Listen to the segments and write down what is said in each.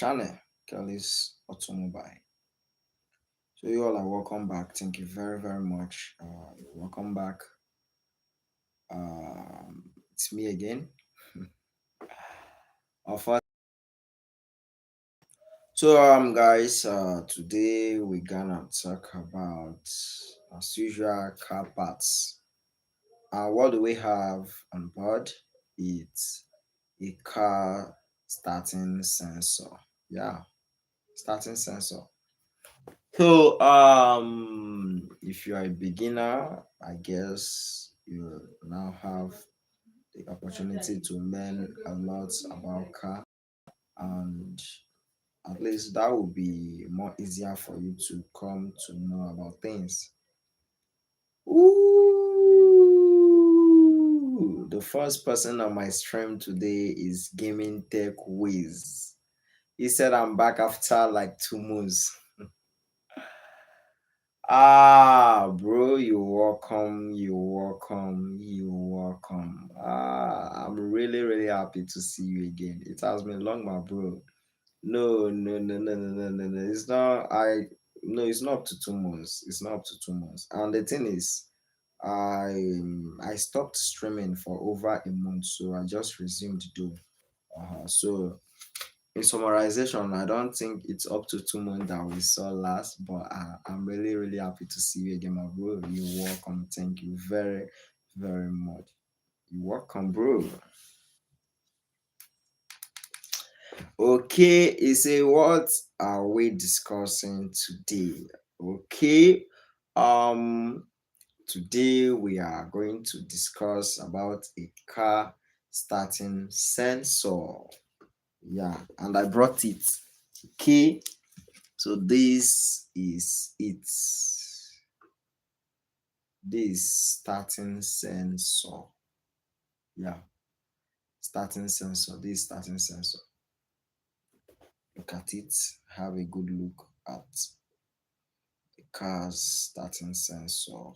channel, Kelly's Automobile. So you all are welcome back. Thank you very, very much. Welcome back. It's me again. First, guys, today we're gonna talk about, as usual, car parts. What do we have on board? It's a car starting sensor. Yeah, starting sensor. So, if you are a beginner, I guess you now have the opportunity to learn a lot about car, and at least that will be more easier for you to come to know about things. Ooh, the first person on my stream today is Gaming Tech Wiz. He said I'm back after like 2 months. Bro, you're welcome. You're welcome. You're welcome. I'm really, really happy to see you again. It has been long, my bro. No, no, no, no, no, no, no, no. It's not. No, it's not up to 2 months. It's not up to 2 months. And the thing is, I stopped streaming for over a month, so I just resumed though. So in summarization, I don't think it's up to 2 months that we saw last, but I'm really, really happy to see you again, my bro. You're welcome. Thank you very, very much. You're welcome, bro. Okay, you say, what are we discussing today? Okay, um, today we are going to discuss about a car starting sensor. Yeah, and I brought it. Okay, so this is it. This starting sensor. Yeah, starting sensor. This starting sensor. Look at it. Have a good look at the car's starting sensor.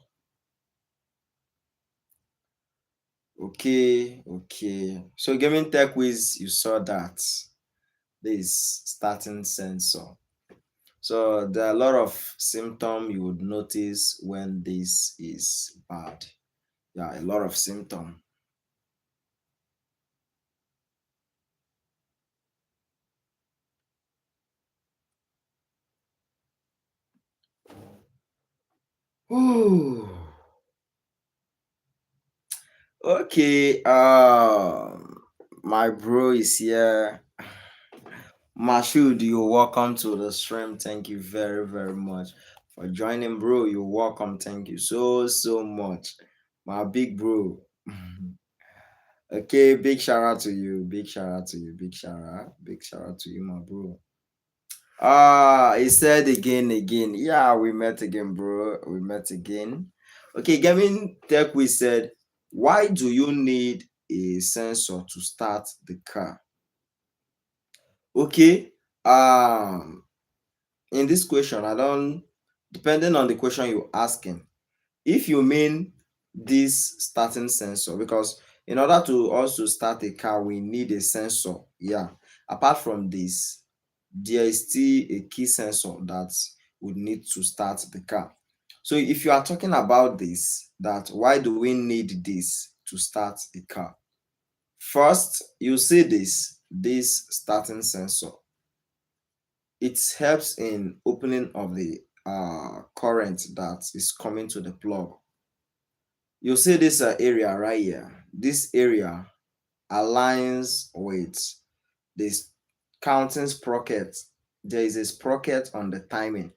Okay. So Gaming Tech Wiz, you saw that. This starting sensor. So there are a lot of symptoms you would notice when this is bad. Yeah, a lot of symptom. Ooh. Okay. My bro is here. Mashud, you're welcome to the stream. Thank you very, very much for joining, bro. You're welcome. Thank you so much. My big bro. Okay, big shout out to you. Big shout out to you. Big shout out. Big shout out to you, my bro. He said again. Yeah, we met again, bro. We met again. Okay, Gaming Tech, we said, why do you need a sensor to start the car? Okay. In this question, I don't, depending on the question you're asking, if you mean this starting sensor, because in order to also start a car, we need a sensor. Yeah. Apart from this, there is still a key sensor that would need to start the car. So if you are talking about this, that why do we need this to start a car? First, you see this starting sensor. It helps in opening of the current that is coming to the plug. You see this area right here. This area aligns with this counting sprocket. There is a sprocket on the timing.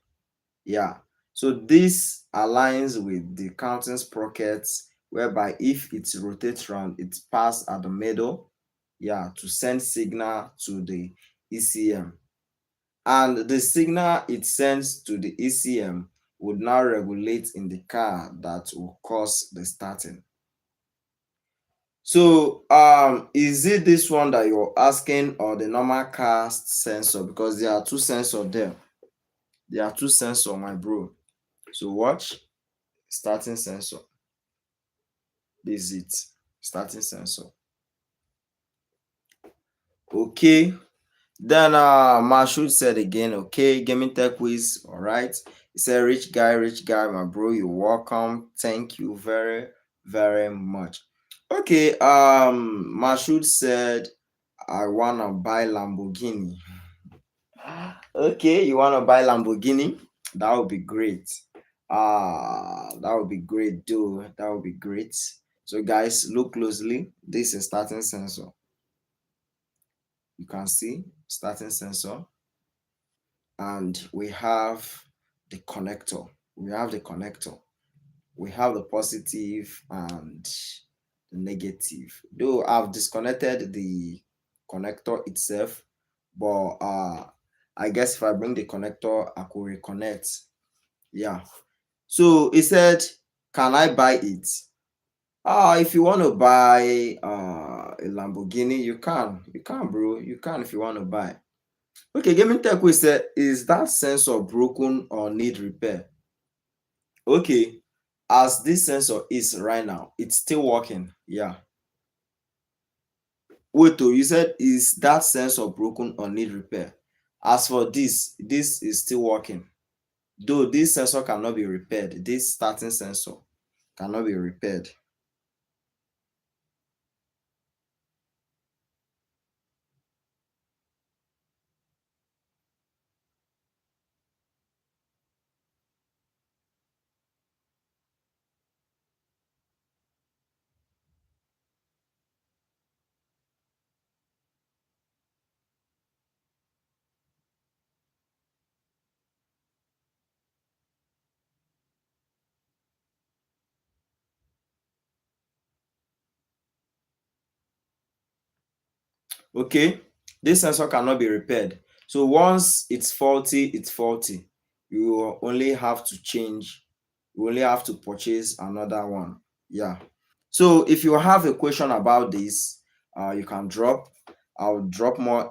Yeah. So this aligns with the counting sprockets, whereby if it rotates around, it passes at the middle, yeah, to send signal to the ECM. And the signal it sends to the ECM would now regulate in the car that will cause the starting. So is it this one that you're asking, or the normal car sensor? Because there are two sensors there. There are two sensors, my bro. So watch. Starting sensor. This is it. Starting sensor. Okay. Then Mashood said again, okay, gaming tech quiz, all right. He said, rich guy, my bro, you're welcome. Thank you very, very much. Okay, Mashood said, I wanna buy Lamborghini. Okay, you wanna buy Lamborghini? That would be great. That would be great, dude. That would be great. So guys, look closely. This is starting sensor. You can see starting sensor, and we have the connector. We have the connector. We have the positive and the negative. Though I've disconnected the connector itself, but I guess if I bring the connector, I could reconnect. Yeah. So he said, can I buy it? If you want to buy a Lamborghini, you can. You can, bro. You can if you want to buy. Okay, Gaming Tech will say, is that sensor broken or need repair? Okay, as this sensor is right now, it's still working. Yeah. Wait, you said, is that sensor broken or need repair? As for this is still working. Though this sensor cannot be repaired, this starting sensor cannot be repaired. Okay, this sensor cannot be repaired. So once it's faulty, it's faulty. You will only have to change, you only have to purchase another one. Yeah. So if you have a question about this, you can drop. I'll drop more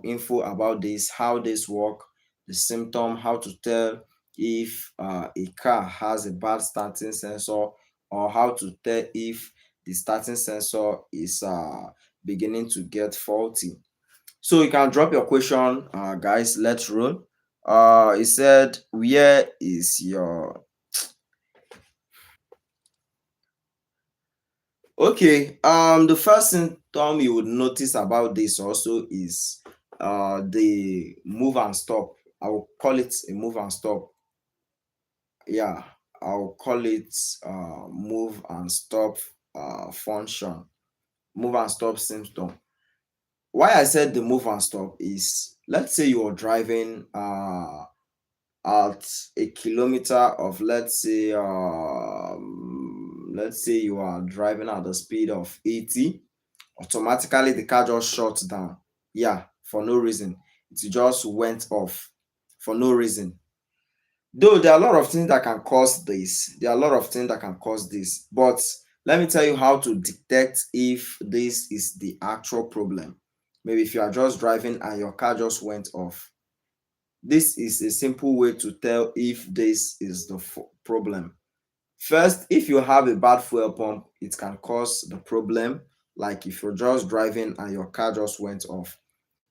info about this, how this work, the symptom, how to tell if a car has a bad starting sensor, or how to tell if the starting sensor is beginning to get faulty. So you can drop your question, guys. Let's roll. He said, where is your Okay, the first symptom you would notice about this also is the move and stop. I will call it a move and stop. Yeah, I'll call it move and stop function. Move and stop symptom. Why I said the move and stop is, let's say you are driving at a kilometer of, let's say you are driving at the speed of 80. Automatically the car just shuts down. Yeah, for no reason. It just went off for no reason. Though there are a lot of things that can cause this. There are a lot of things that can cause this. But let me tell you how to detect if this is the actual problem. Maybe if you are just driving and your car just went off. This is a simple way to tell if this is the problem. First, if you have a bad fuel pump, it can cause the problem. Like if you're just driving and your car just went off,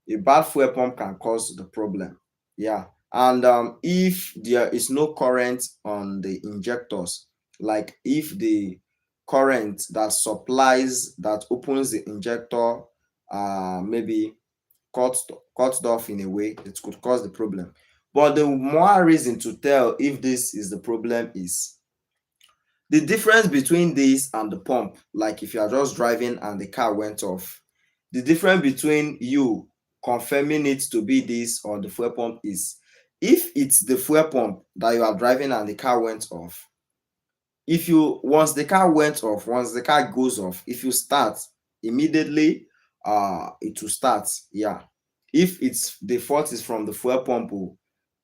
a bad fuel pump can cause the problem. Yeah. And if there is no current on the injectors, like if the current that supplies, that opens the injector, maybe cut cut off in a way, it could cause the problem. But the more reason to tell if this is the problem is the difference between this and the pump. Like if you are just driving and the car went off, the difference between you confirming it to be this or the fuel pump is, if it's the fuel pump that you are driving and the car went off, if you once the car went off, once the car goes off, if you start immediately, it will start. Yeah. If it's the fault is from the fuel pump,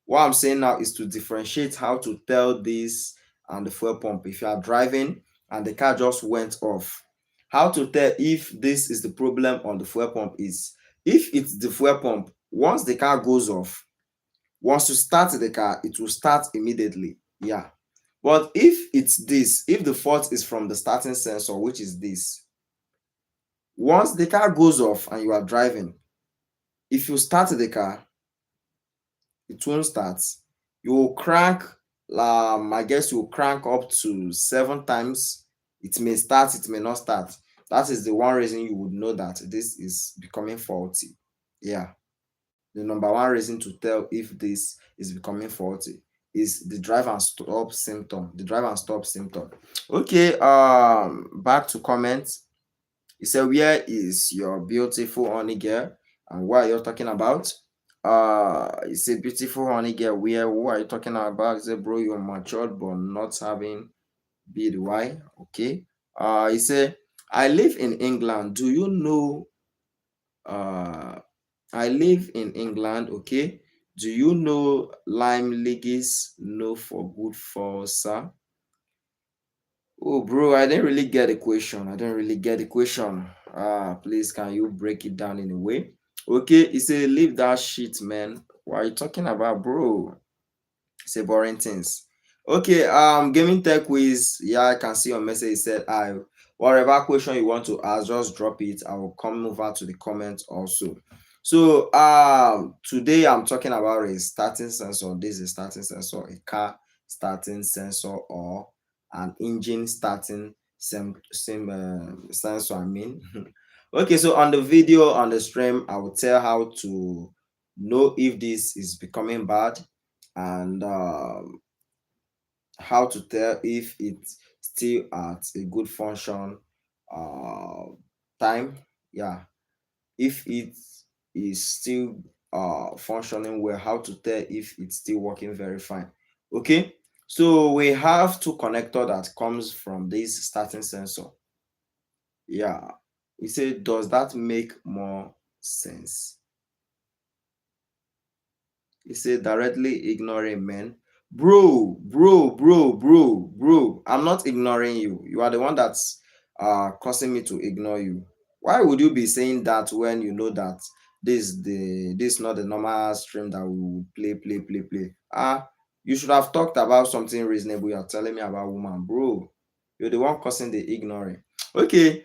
what I'm saying now is to differentiate how to tell this and the fuel pump. If you are driving and the car just went off, how to tell if this is the problem on the fuel pump is, if it's the fuel pump, once the car goes off, once you start the car, it will start immediately. Yeah. But if it's this, if the fault is from the starting sensor, which is this, once the car goes off and you are driving, If you start the car, it won't start. You will crank, I guess you will crank up to 7 times. It may start, it may not start. That is the one reason you would know that this is becoming faulty. Yeah. The number one reason to tell if this is becoming faulty is the drive and stop symptom. The drive and stop symptom. Okay, back to comments. You said, where is your beautiful honey girl? And what are you talking about? It's a beautiful honey girl. Where, who are you talking about? He said, bro, you're matured but not having bid. Why? Okay. He said, I live in England. Do you know uh I live in England, okay? Do you know lime legis no for good for sir? Oh, bro, I didn't really get the question. I didn't really get the question. Please, can you break it down in a way? Okay, he said, leave that shit, man. What are you talking about, bro? Say boring things. Okay, gaming tech quiz. Yeah, I can see your message. It said, I whatever question you want to ask, just drop it. I will come over to the comments also. So today I'm talking about a starting sensor. This is a starting sensor, a car starting sensor, or an engine starting sensor. I mean, okay. So on the video on the stream, I will tell how to know if this is becoming bad, and how to tell if it's still at a good function uh, time. Yeah, if it is still functioning well, how to tell if it's still working very fine. Okay, so we have two connector that comes from this starting sensor. Yeah, we say, does that make more sense? He said, directly ignoring men. Bro. I'm not ignoring you. You are the one that's causing me to ignore you. Why would you be saying that when you know that this is not the normal stream that we will play? You should have talked about something reasonable. You're telling me about woman, bro. You're the one causing the ignoring. Okay.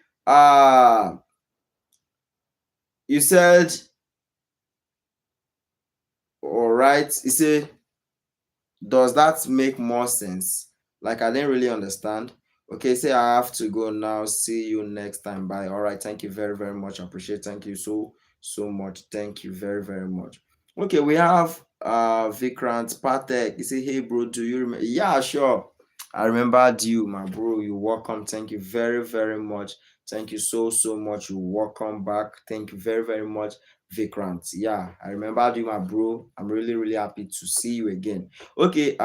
You said, all right. You say, does that make more sense? Like, I didn't really understand. Okay, say I have to go now. See you next time. Bye. All right. Thank you very, very much. I appreciate. Thank you so much. Thank you very, very much. Okay, we have Vikrant Patek. You say, hey bro, do you remember? Yeah, sure. I remembered you, my bro. You're welcome. Thank you very, very much. Thank you so much. You're welcome back. Thank you very, very much, Vikrant. Yeah, I remembered you, my bro. I'm really, really happy to see you again. Okay,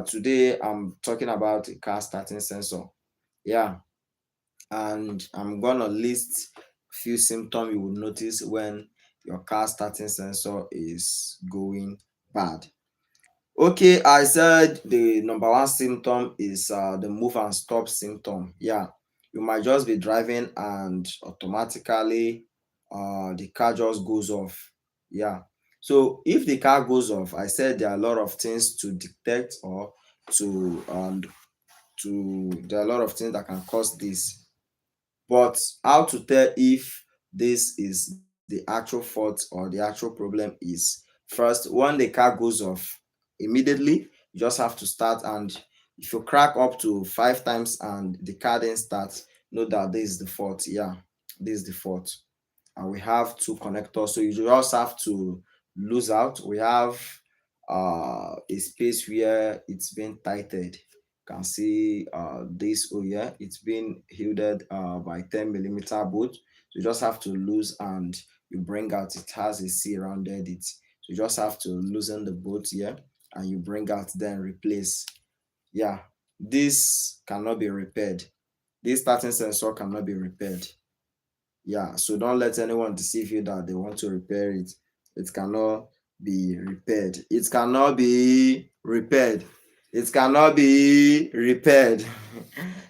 today I'm talking about a car starting sensor. Yeah, and I'm gonna list a few symptoms you will notice when your car starting sensor is going bad. Okay, I said the number one symptom is the move and stop symptom. Yeah, you might just be driving and automatically the car just goes off. Yeah, so if the car goes off, I said there are a lot of things to detect, or to there are a lot of things that can cause this. But how to tell if this is the actual fault or the actual problem is, first, when the car goes off, immediately you just have to start, and if you crack up to 5 times and the car then starts, know that this is the fault. Yeah, this is the fault. And we have two connectors, so you just have to lose out. We have a space where it's been tightened. Can see this. Oh yeah, it's been helded by 10 millimeter bolt. So you just have to lose, and you bring out. It has a C rounded it, so you just have to loosen the bolt here, and you bring out, then replace. Yeah, this cannot be repaired. This starting sensor cannot be repaired. Yeah, so don't let anyone deceive you that they want to repair it. It cannot be repaired. It cannot be repaired. It cannot be repaired.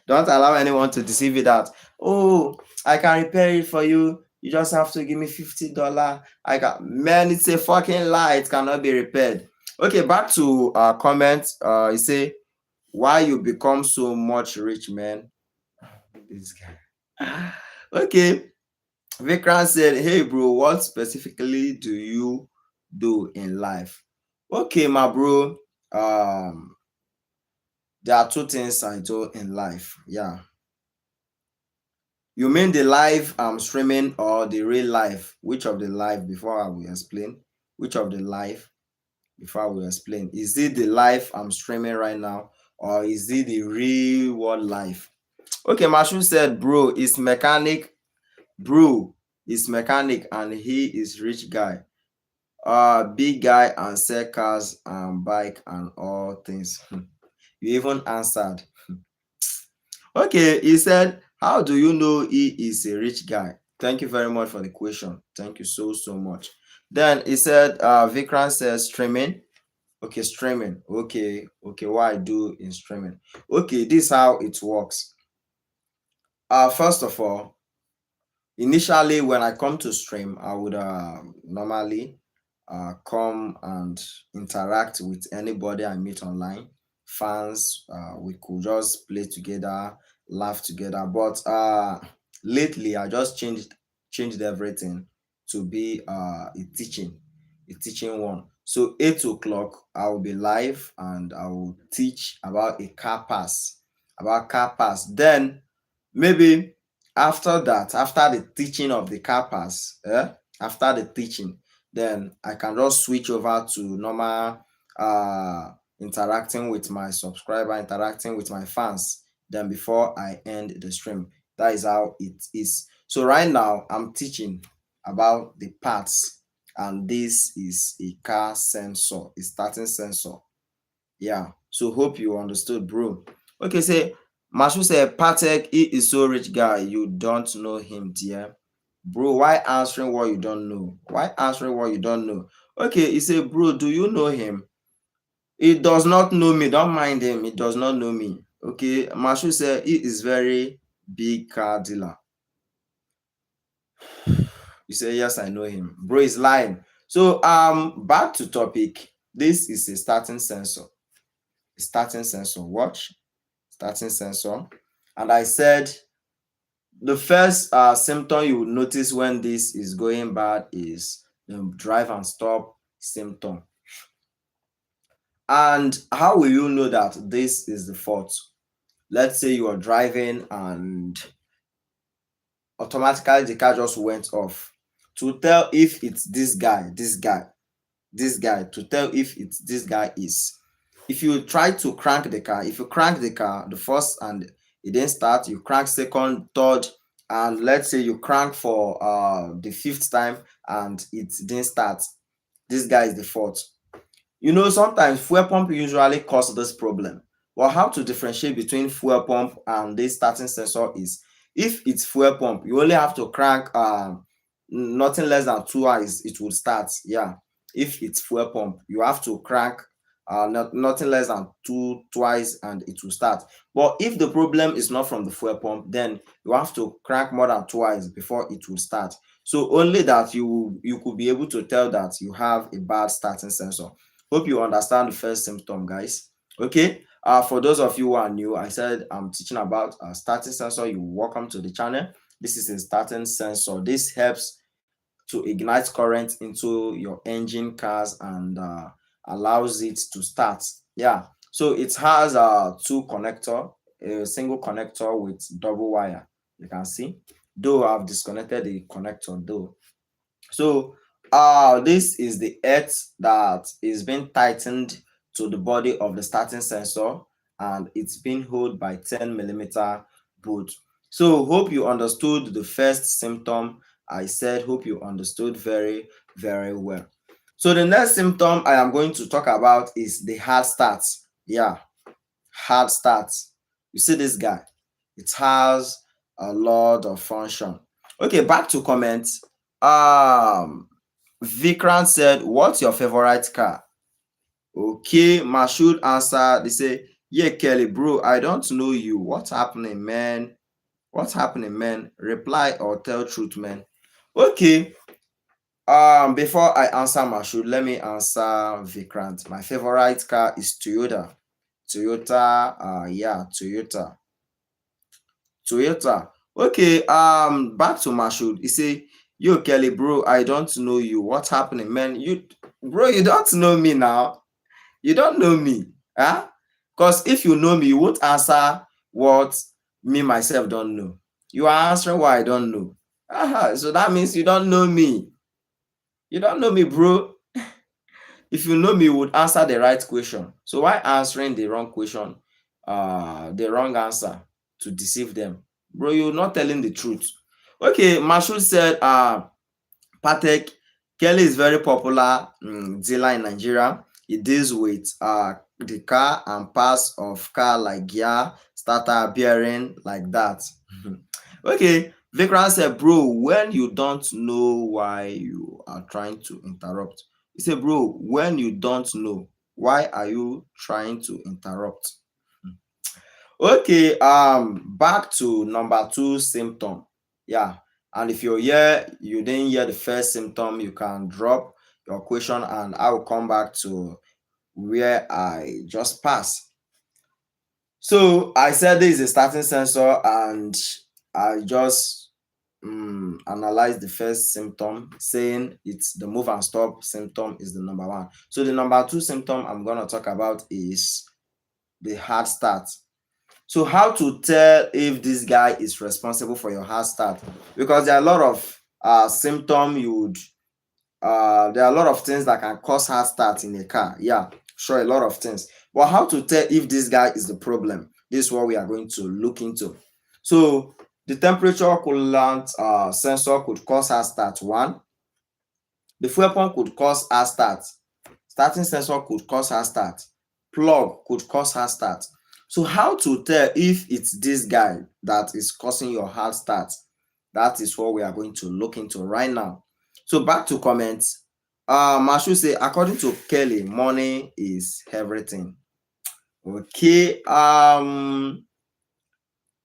Don't allow anyone to deceive you that, oh, I can repair it for you. You just have to give me $50. I can, man, it's a fucking lie. It cannot be repaired. Okay, back to comments. You say, why you become so much rich, man? This guy. Okay. Vikrant said, "Hey bro, what specifically do you do in life?" Okay, my bro. Um, there are two things I do in life. Yeah, you mean the live streaming or the real life? Which of the live before I will explain? Which of the live before I will explain? Is it the live I'm streaming right now, or is it the real world life? Okay, Mashu said, "Bro, is mechanic. Bro, is mechanic, and he is rich guy. Big guy and sell cars and bike and all things." You even answered. Okay, he said, "How do you know he is a rich guy?" Thank you very much for the question. Thank you so much. Then he said, Vikrant says streaming. Okay, streaming. Okay, what I do in streaming. Okay, this is how it works. First of all, initially when I come to stream, I would normally come and interact with anybody I meet online. Fans, we could just play together, laugh together. But lately, I just changed everything to be a teaching one. So 8 o'clock, I will be live and I will teach about a car pass, Then maybe after that, after the teaching of the car pass, after the teaching, then I can just switch over to normal interacting with my subscriber, interacting with my fans. Then before I end the stream, that is how it is. So right now I'm teaching about the parts, and this is a car sensor, a starting sensor. Yeah. So hope you understood, bro. Okay, say Mashu said, Patek, he is so rich guy. You don't know him, dear. Bro, why answering what you don't know? Why answering what you don't know? Okay, he said, bro, do you know him? He does not know me. Don't mind him. He does not know me. Okay. Mashu said he is very big car dealer. You say, yes, I know him. Bro is lying. So back to topic. This is a starting sensor. A starting sensor. Watch. Starting sensor. And I said the first symptom you will notice when this is going bad is the drive and stop symptom. And how will you know that this is the fault? Let's say you are driving and automatically the car just went off. To tell if it's this guy, to tell if it's this guy is, if you try to crank the car, if you crank the car the first and it didn't start, you crank second, third, and let's say you crank for the fifth time and it didn't start, this guy is the fault. Sometimes fuel pump usually cause this problem. Well, how to differentiate between fuel pump and this starting sensor is, if it's fuel pump, you only have to crank nothing less than twice, it will start. Yeah. If it's fuel pump, you have to crank nothing less than twice and it will start. But if the problem is not from the fuel pump, then you have to crank more than twice before it will start. So only that you could be able to tell that you have a bad starting sensor. Hope you understand the first symptom, guys. Okay. For those of you who are new, I said I'm teaching about starting sensor. You're welcome to the channel. This is a starting sensor. This helps to ignite current into your engine cars and allows it to start. Yeah. So it has two connector, a single connector with double wire. You can see. Though I've disconnected the connector though. So this is the earth that is being tightened to the body of the starting sensor, and it's been held by 10 mm bolt. So hope you understood the first symptom. I said hope you understood very, very well. So the next symptom I am going to talk about is the hard start. Yeah, hard start. You see this guy, it has a lot of function. Okay, back to comments. Vikrant said, what's your favorite car? Okay, Mashud answered. They say, yeah, Kelly, bro, I don't know you. What's happening, man? What's happening, man? Reply or tell truth, man. Okay. Before I answer Mashud, let me answer Vikrant. My favorite car is Toyota. Toyota. Okay, back to Mashood. He say, yo, Kelly, bro, I don't know you. What's happening, man? Bro, you don't know me now. You don't know me. Huh? Because if you know me, you won't answer what me myself don't know. You are answering what I don't know. So that means you don't know me. You don't know me, bro. If you know me, you would answer the right question. So why answering the wrong question, the wrong answer to deceive them? Bro, you're not telling the truth. Okay, Marshall said, Patek, Kelly is very popular dealer in Nigeria. He deals with the car and parts of car like gear, starter, bearing, like that. Okay, Vikram said, bro, when you don't know why you are trying to interrupt. He said, bro, when you don't know, why are you trying to interrupt? Okay, back to number two symptom. Yeah, and if you're here, you didn't hear the first symptom, you can drop your question and I will come back to where I just passed. So I said this is a starting sensor and I just analyzed the first symptom saying it's the move and stop symptom is the number one. So the number two symptom I'm going to talk about is the hard start. So how to tell if this guy is responsible for your hard start? Because there are a lot of symptom you would there are a lot of things that can cause hard start in a car. Yeah, sure, a lot of things. But how to tell if this guy is the problem? This is what we are going to look into. So the temperature coolant sensor could cause hard start. One, the fuel pump could cause hard start. Starting sensor could cause hard start. Plug could cause hard start. So how to tell if it's this guy that is causing your hard start? That is what we are going to look into right now. So back to comments. Mashu say, according to Kelly, money is everything. Okay.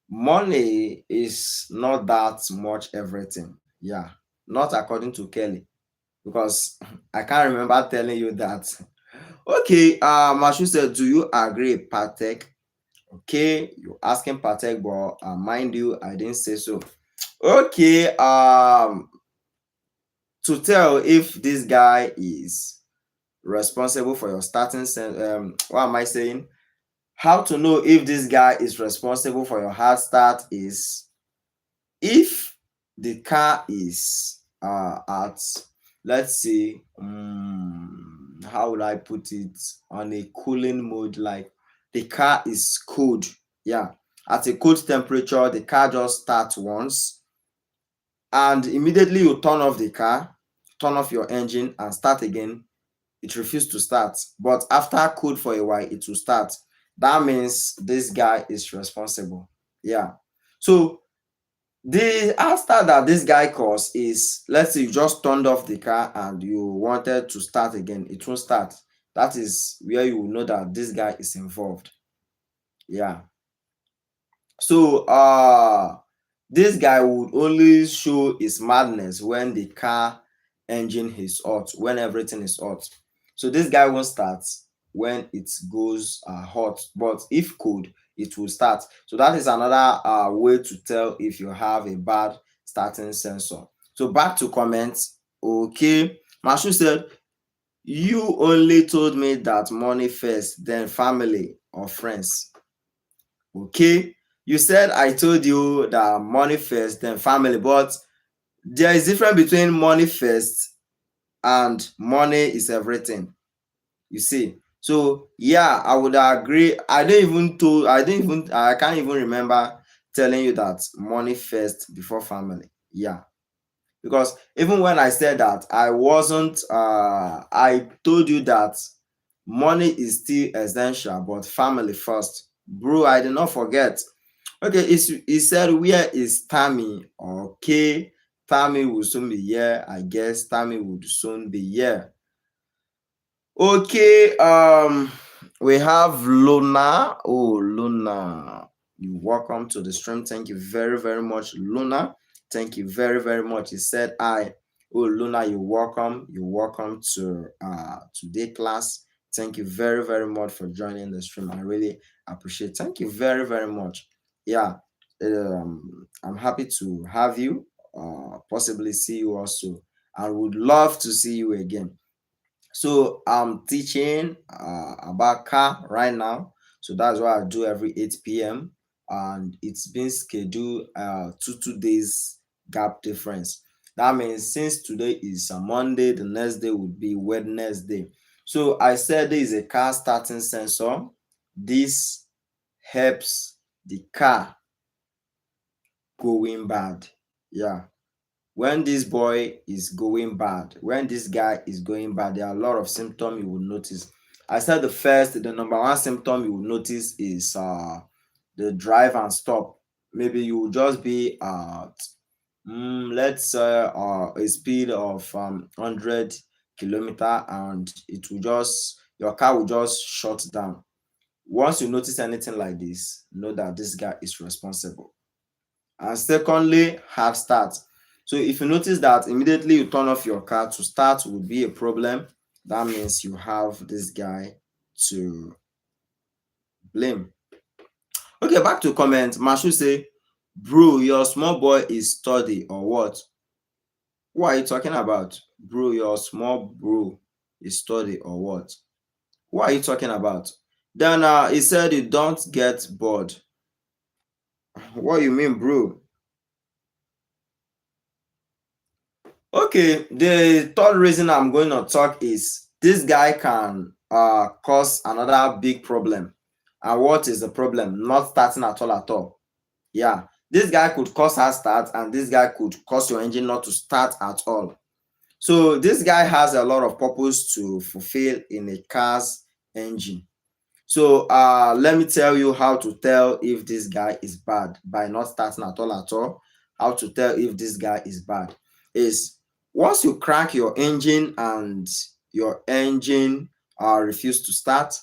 Money is not that much everything. Yeah, not according to Kelly, because I can't remember telling you that. Okay, Mashu said, do you agree, Patek? Okay, you're asking Patek, but mind you, I didn't say so. Okay, to tell if this guy is responsible for your starting what am I saying? How to know if this guy is responsible for your hard start is if the car is at, let's say, how would I put it, on a cooling mode, like the car is cold. Yeah, at a cold temperature, the car just starts once and immediately you turn off the car, turn off your engine and start again, it refuses to start. But after cool for a while, it will start. That means this guy is responsible. Yeah. So the after that this guy caused is, let's say you just turned off the car and you wanted to start again, it won't start. That is where you will know that this guy is involved. Yeah. So this guy would only show his madness when the car engine is hot, when everything is hot. So this guy won't start when it goes hot, but if cold, it will start. So that is another way to tell if you have a bad starting sensor. So back to comments. Okay, Mashu said, you only told me that money first, then family or friends. Okay, you said I told you that money first, then family, but there is difference between money first and money is everything. You see, so yeah, I would agree. I can't even remember telling you that money first before family. Yeah, because even when I said that, I told you that money is still essential, but family first. Bro, I did not forget. Okay, he said, where is Tammy? Okay, Tammy will soon be here. I guess Tammy would soon be here. Okay, we have Luna. Oh, Luna, you welcome to the stream. Thank you very, very much, Luna. Thank you very, very much. He said, oh, Luna, you're welcome. You're welcome to today class. Thank you very, very much for joining the stream. I really appreciate it. Thank you very, very much. Yeah. I'm happy to have you, possibly see you also. I would love to see you again. So I'm teaching about car right now. So that's what I do every 8 p.m. And it's been scheduled 2 days gap difference. That means since today is a Monday, the next day would be Wednesday. So I said there is a car starting sensor. This helps the car going bad. Yeah. When this boy is going bad, when this guy is going bad, there are a lot of symptoms you will notice. I said the number one symptom you will notice is the drive and stop. Maybe you will just be at let's say a speed of 100 kilometer, and it will just your car will just shut down. Once you notice anything like this, know that this guy is responsible. And secondly, hard start. So if you notice that immediately you turn off your car, to start would be a problem, that means you have this guy to blame. Okay, back to comment. Mashu say, bro, your small boy is study or what? What are you talking about? Bro, your small bro is study or what? What are you talking about? Then he said you don't get bored. What you mean, bro? Okay, the third reason I'm going to talk is this guy can cause another big problem. And what is the problem? Not starting at all at all. Yeah, this guy could cause her start, and this guy could cause your engine not to start at all. So this guy has a lot of purpose to fulfill in a car's engine. So let me tell you how to tell if this guy is bad by not starting at all at all. How to tell if this guy is bad is once you crank your engine and your engine refuse to start,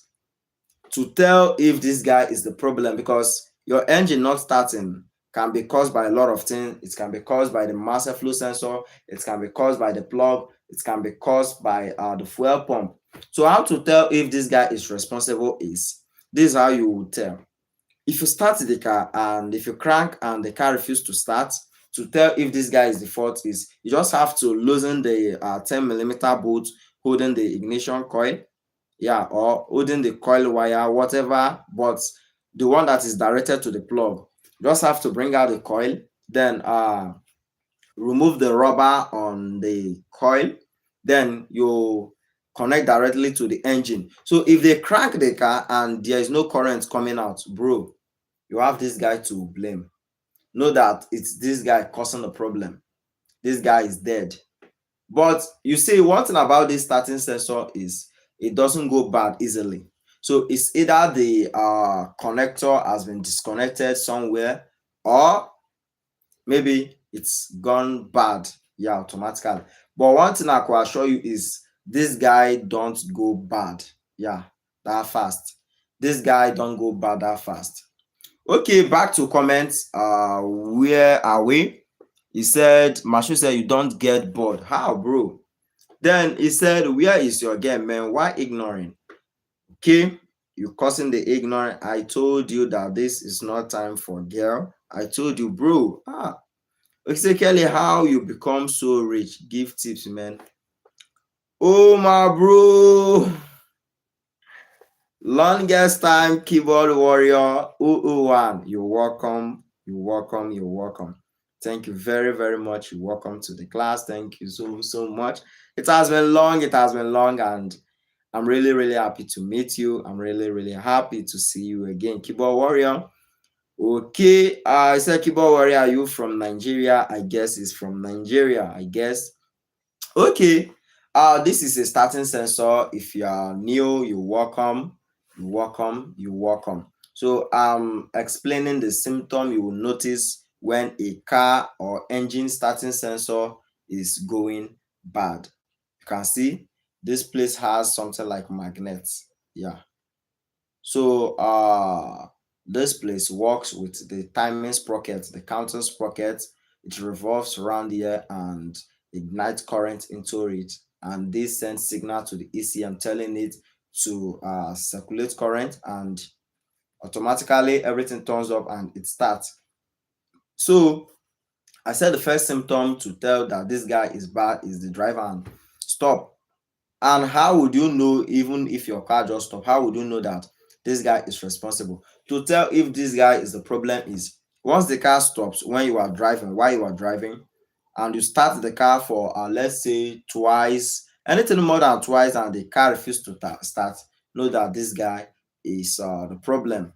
to tell if this guy is the problem, because your engine not starting can be caused by a lot of things. It can be caused by the master flow sensor, it can be caused by the plug, it can be caused by the fuel pump. So how to tell if this guy is responsible is this is how you will tell. If you start the car and if you crank and the car refuses to start, to tell if this guy is the fault is you just have to loosen the 10 millimeter bolt holding the ignition coil, yeah, or holding the coil wire, whatever, but the one that is directed to the plug. You just have to bring out the coil, then remove the rubber on the coil, then you connect directly to the engine. So if they crank the car and there is no current coming out, bro, you have this guy to blame. Know that it's this guy causing the problem. This guy is dead. But you see, one thing about this starting sensor is it doesn't go bad easily. So it's either the connector has been disconnected somewhere, or maybe it's gone bad, yeah, automatically. But one thing I can assure you is this guy don't go bad, yeah, that fast. This guy don't go bad that fast. Okay, back to comments. Where are we? He said, Mashu said, you don't get bored. How, bro? Then he said, where is your game, man? Why ignoring? Okay, you causing the ignorant. I told you that this is not time for girl. I told you, bro. Exactly how you become so rich. Give tips, man. Oh, my bro. Longest time keyboard warrior 001. You're welcome. You're welcome. You're welcome. Thank you very, very much. You're welcome to the class. Thank you so much. It has been long. It has been long, and I'm really, really happy to meet you. I'm really, really happy to see you again, keyboard warrior. Okay, I said keyboard warrior. Are you from Nigeria? I guess it's from Nigeria. I guess. Okay, this is a starting sensor. If you are new, you're welcome. You're welcome. You're welcome. So I'm explaining the symptom you will notice when a car or engine starting sensor is going bad. You can see this place has something like magnets. Yeah. So this place works with the timing sprocket, the counting sprocket. It revolves around here and ignites current into it, and this sends signal to the ECM telling it to circulate current, and automatically everything turns up and it starts. So I said the first symptom to tell that this guy is bad is the driver and stop. And how would you know, even if your car just stop, how would you know that this guy is responsible? To tell if this guy is the problem is once the car stops when you are driving, while you are driving, and you start the car for let's say twice, anything more than twice, and the car refuses to start, know that this guy is the problem.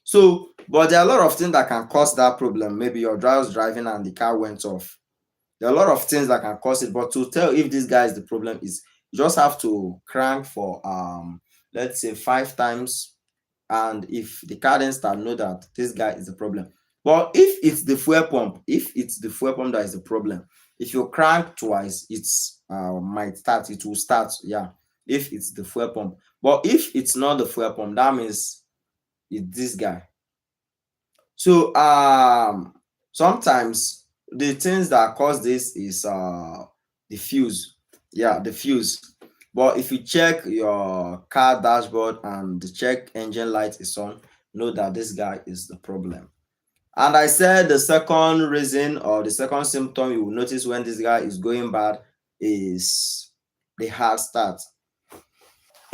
So, but there are a lot of things that can cause that problem. Maybe your driver's driving and the car went off. There are a lot of things that can cause it, but to tell if this guy is the problem is you just have to crank for let's say 5 times, and if the car then start, know that this guy is the problem. But if it's the fuel pump that is the problem, if you crank twice, it's it will start, yeah, if it's the fuel pump. But if it's not the fuel pump, that means it's this guy. So sometimes the things that cause this is the fuse. Yeah, the fuse. But if you check your car dashboard and the check engine light is on, know that this guy is the problem. And I said the second reason or the second symptom you will notice when this guy is going bad is the hard start.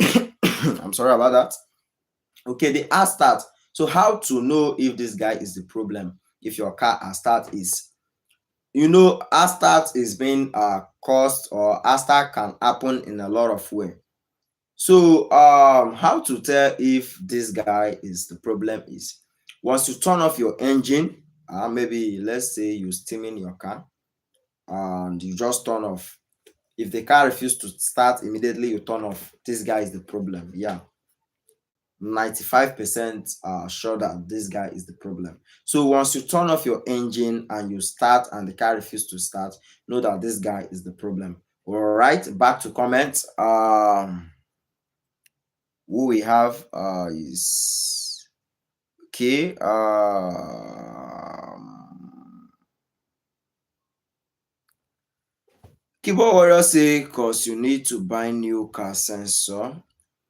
I'm sorry about that. Okay, the hard start. So how to know if this guy is the problem? If your car hard start is, hard start is being caused, or hard start can happen in a lot of way. So how to tell if this guy is the problem is once you turn off your engine, maybe let's say you steaming your car and you just turn off. If the car refuses to start immediately, you turn off. This guy is the problem. Yeah, 95% sure that this guy is the problem. So once you turn off your engine and you start and the car refuses to start, know that this guy is the problem. All right, back to comments. Who we have is okay. Keyboard warrior say cause you need to buy new car sensor.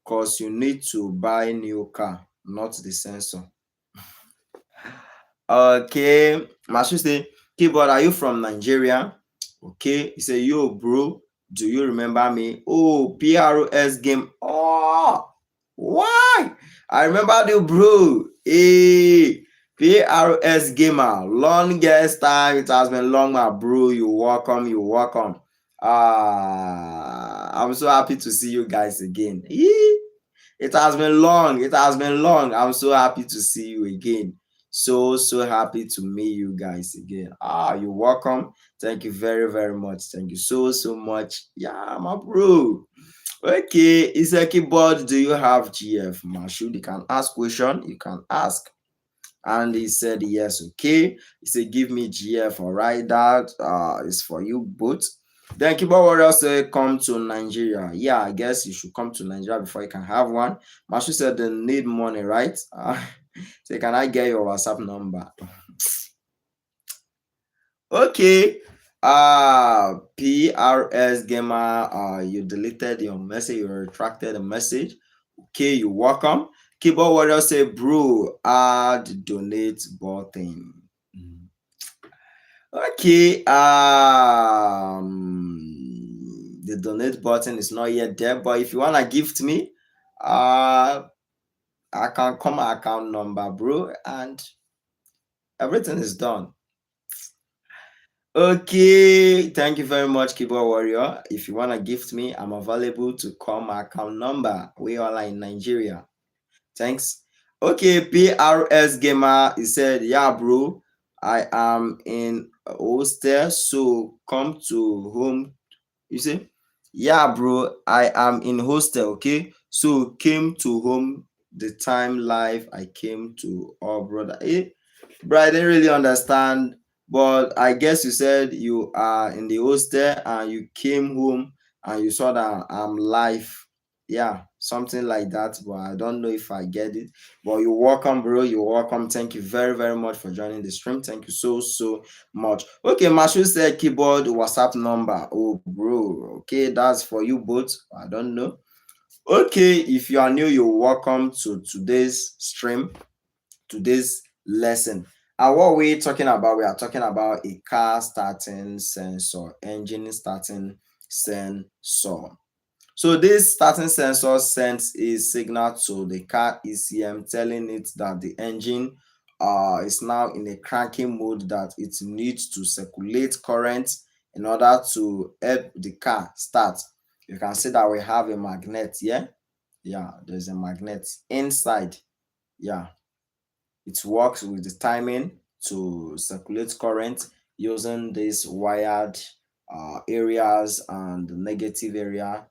Cause you need to buy new car, not the sensor. Okay, Mashu say, keyboard, are you from Nigeria? Okay, he say, yo, bro, do you remember me? Oh, PROS game. Oh, why? I remember you, bro. Hey, PROS gamer, longest time. It has been long, my bro. You welcome, you welcome. I'm so happy to see you guys again. It has been long. It has been long. I'm so happy to see you again. So happy to meet you guys again. You're welcome. Thank you very, very much. Thank you so much. Yeah, my bro. Okay, is a keyboard. Do you have GF? Mashood, you can ask question. You can ask. And he said yes. Okay. He said, give me GF. All right, that is for you both. Then keyboard warrior said, come to Nigeria. Yeah, I guess you should come to Nigeria before you can have one. Mashu said they need money, right? So can I get your WhatsApp number? Okay. PRS gamer, you deleted your message, you retracted the message. Okay, you're welcome. Keyboard warrior say, bro, add donate button. Okay, the donate button is not yet there, but if you wanna gift me, I can come my account number, bro, and everything is done. Okay, thank you very much, keyboard warrior. If you wanna gift me, I'm available to call my account number. We are in Nigeria. Thanks. Okay, PRS gamer, he said, yeah, bro, I am in hostel, so come to home. You see, yeah, bro, I am in hostel. Okay, so came to home the time live. I came to brother. Bro, I didn't really understand, but I guess you said you are in the hostel and you came home and you saw that I'm live. Yeah, something like that, but I don't know if I get it. But you're welcome, bro. You're welcome. Thank you very, very much for joining the stream. Thank you so much. Okay, Mashu said keyboard WhatsApp number. Oh, bro. Okay, that's for you both. I don't know. Okay, if you are new, you're welcome to today's stream, today's lesson. And what we're talking about, we are talking about a car starting sensor, engine starting sensor. So this starting sensor sends a signal to the car ECM telling it that the engine is now in a cranking mode, that it needs to circulate current in order to help the car start. You can see that we have a magnet here. Yeah, there's a magnet inside. Yeah, it works with the timing to circulate current using these wired areas and the negative area,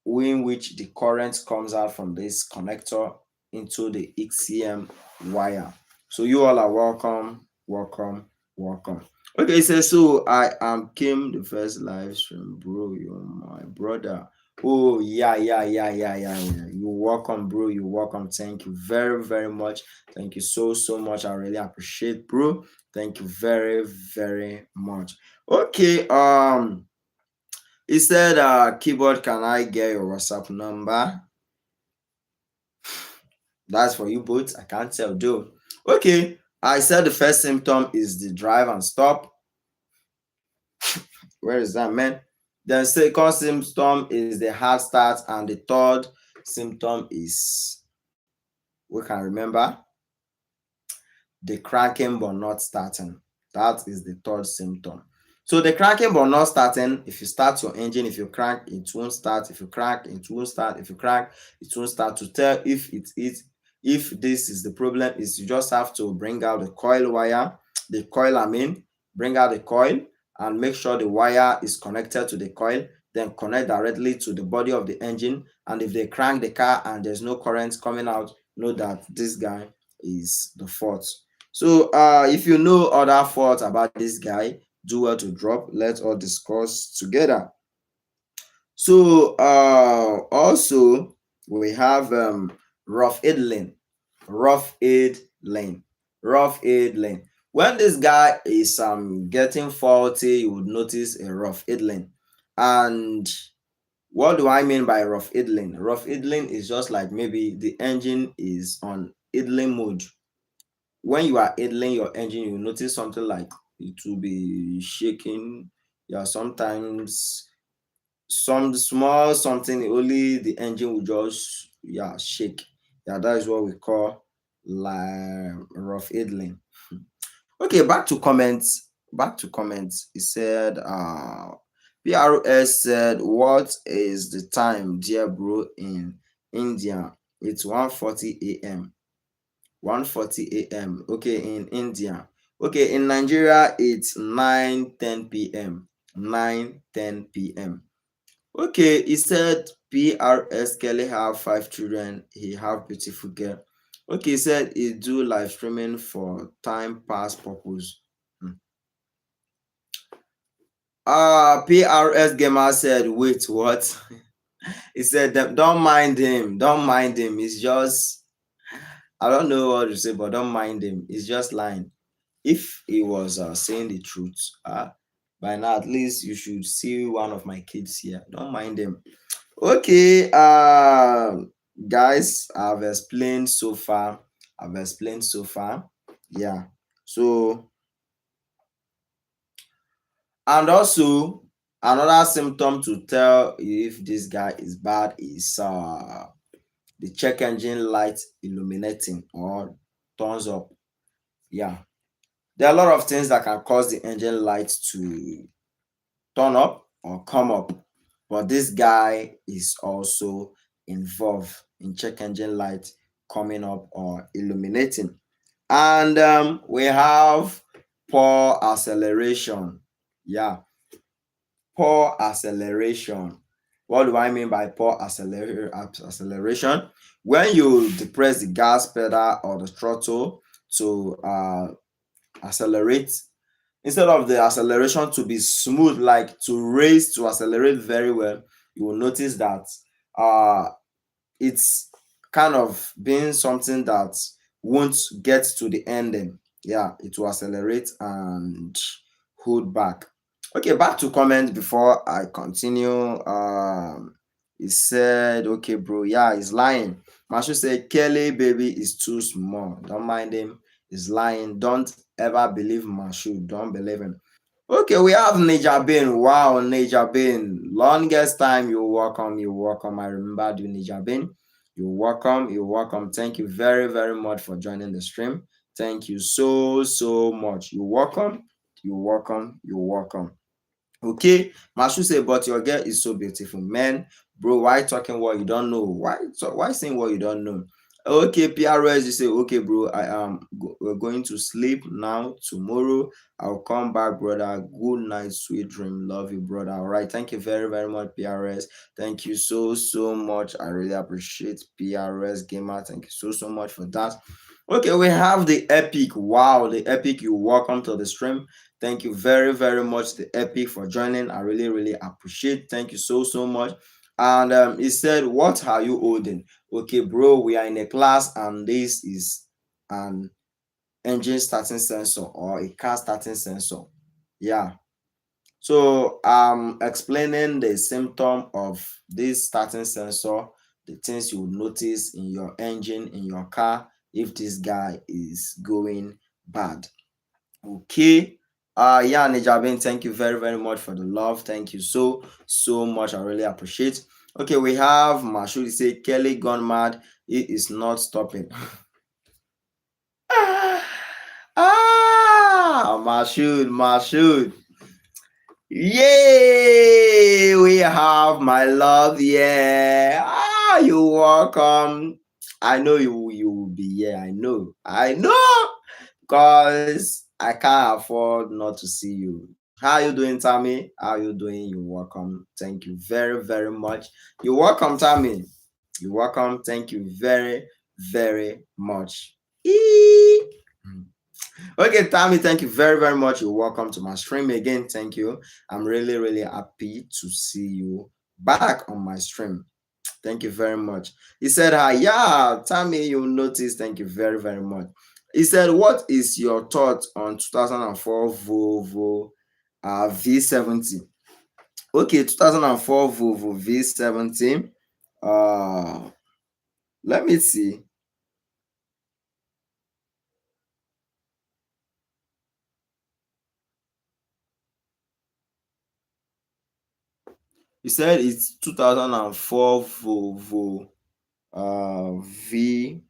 in which the current comes out from this connector into the ECM wire. So you all are welcome, welcome, welcome. Okay, so I am Kim, the first live stream, bro. You're my brother. Oh yeah. You're welcome, bro. You're welcome. Thank you very, very much. Thank you so much. I really appreciate, bro. Thank you very, very much. Okay, he said, keyboard, can I get your WhatsApp number? That's for you both. I can't tell though. Okay, I said the first symptom is the drive and stop. Where is that, man? The second symptom is the hard start, and the third symptom is, we can remember, the cranking but not starting. That is the third symptom. So the cranking but not starting, if you start your engine, if you crank, it won't start. If you crank, it won't start. If you crank, it won't start. To tell if it is, if this is the problem, is you just have to bring out the coil wire, bring out the coil and make sure the wire is connected to the coil, then connect directly to the body of the engine. And if they crank the car and there's no current coming out, know that this guy is the fault. So if you know other faults about this guy, do well to drop. Let's all discuss together. So also we have rough aid lane. Rough aid lane. Rough aid lane. When this guy is getting faulty, you would notice a rough aid lane. And what do I mean by rough idling? Rough idling is just like maybe the engine is on idling mode. When you are idling your engine, you notice something like it will be shaking. Yeah, sometimes some small something, only the engine will just shake. Yeah, that is what we call like rough idling. Okay, back to comments. Back to comments. He said, PRS said, what is the time, dear bro, in India? It's 1:40 a.m. 1:40 a.m. Okay, in India. Okay, in Nigeria, it's 9:10 p.m. 9:10 p.m. Okay, he said PRS Kelly have 5 children. He have beautiful girl. Okay, he said he do live streaming for time pass purpose. PRS Gamer said, wait, what? He said, don't mind him. Don't mind him. It's just, I don't know what to say, but don't mind him. He's just lying. If he was saying the truth, by now at least you should see one of my kids here. Don't mind him. Okay, guys, I've explained so far. Yeah. So, and also another symptom to tell if this guy is bad is the check engine light illuminating or turns up. Yeah, there are a lot of things that can cause the engine light to turn up or come up, but this guy is also involved in check engine light coming up or illuminating. And we have poor acceleration. Yeah, poor acceleration. What do I mean by poor acceleration? When you depress the gas pedal or the throttle to accelerate, instead of the acceleration to be smooth, like to raise to accelerate very well, you will notice that it's kind of being something that won't get to the ending. Yeah, it will accelerate and hold back. Okay, back to comment before I continue. He said, okay, bro, yeah, he's lying. Mashu said, Kelly baby is too small. Don't mind him. is lying. Don't ever believe Mashood. Don't believe him. Okay, we have Nijabin. Wow, Nijabin. Longest time. You're welcome. You're welcome. I remember you, Nijabin. You're welcome. You're welcome. Thank you very, very much for joining the stream. Thank you so, so much. You're welcome. You're welcome. You're welcome. Okay, Mashu say, but your girl is so beautiful. Man, bro, why talking what you don't know? Why saying what you don't know? Okay, PRS, you say, okay, bro, we're going to sleep now. Tomorrow, I'll come back, brother. Good night, sweet dream. Love you, brother. All right, thank you very, very much, PRS. Thank you so, so much. I really appreciate PRS Gamer. Thank you so, so much for that. Okay, we have the epic. Wow, the epic. You welcome to the stream. Thank you very, very much, the epic, for joining. I really, really appreciate. Thank you so, so much. And he said, what are you holding? Okay, bro, we are in a class, and this is an engine starting sensor or a car starting sensor. Yeah. So I'm explaining the symptom of this starting sensor, the things you will notice in your engine, in your car, if this guy is going bad. Okay. Yeah, Nijabin, thank you very, very much for the love. Thank you so, so much. I really appreciate. Okay, we have Mashudi say Kelly gone mad. He is not stopping. Mashud. Yay! We have my love. Yeah. You're welcome. I know you will be here. I know. Because I can't afford not to see you. How are you doing, Tammy? How are you doing? You're welcome. Thank you very, very much. You're welcome, Tammy. You're welcome. Thank you very, very much. Eee. Okay, Tammy, thank you very, very much. You're welcome to my stream again. Thank you. I'm really, really happy to see you back on my stream. Thank you very much. He said, hi, yeah, Tammy, you noticed. Thank you very, very much. He said, what is your thought on 2004 Volvo V70? Okay, 2004 Volvo V70. Let me see. He said it's 2004 Volvo V70.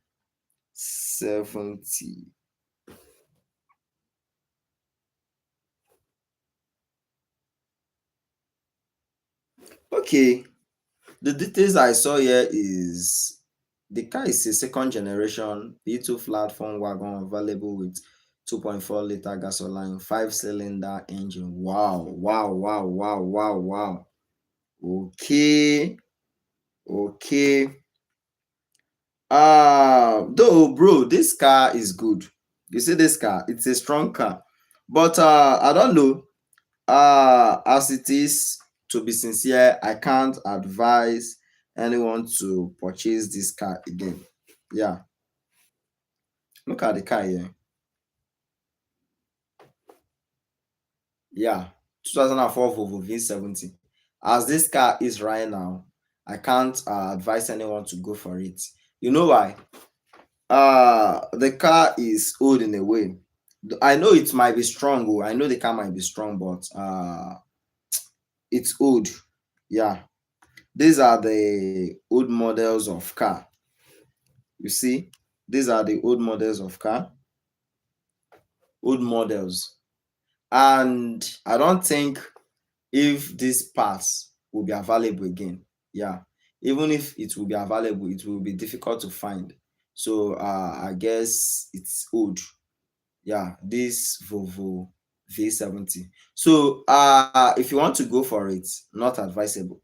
Okay, the details I saw here is the car is a second generation V2 platform wagon available with 2.4-liter gasoline, 5-cylinder engine. Wow, wow, wow, wow, wow, wow. Okay, okay. Though, bro, this car is good. You see this car, it's a strong car. But I don't know. As it is, to be sincere, I can't advise anyone to purchase this car again. Yeah, look at the car here. Yeah, 2004 Volvo V70. As this car is right now, I can't advise anyone to go for it. You know why? The car is old in a way. I know it might be strong. I know the car might be strong, but it's old. Yeah, these are the old models of car. You see, these are the old models of car. Old models. And I don't think if these parts will be available again. Yeah, even if it will be available, it will be difficult to find. So I guess it's old. Yeah, this Volvo V70. So if you want to go for it, not advisable.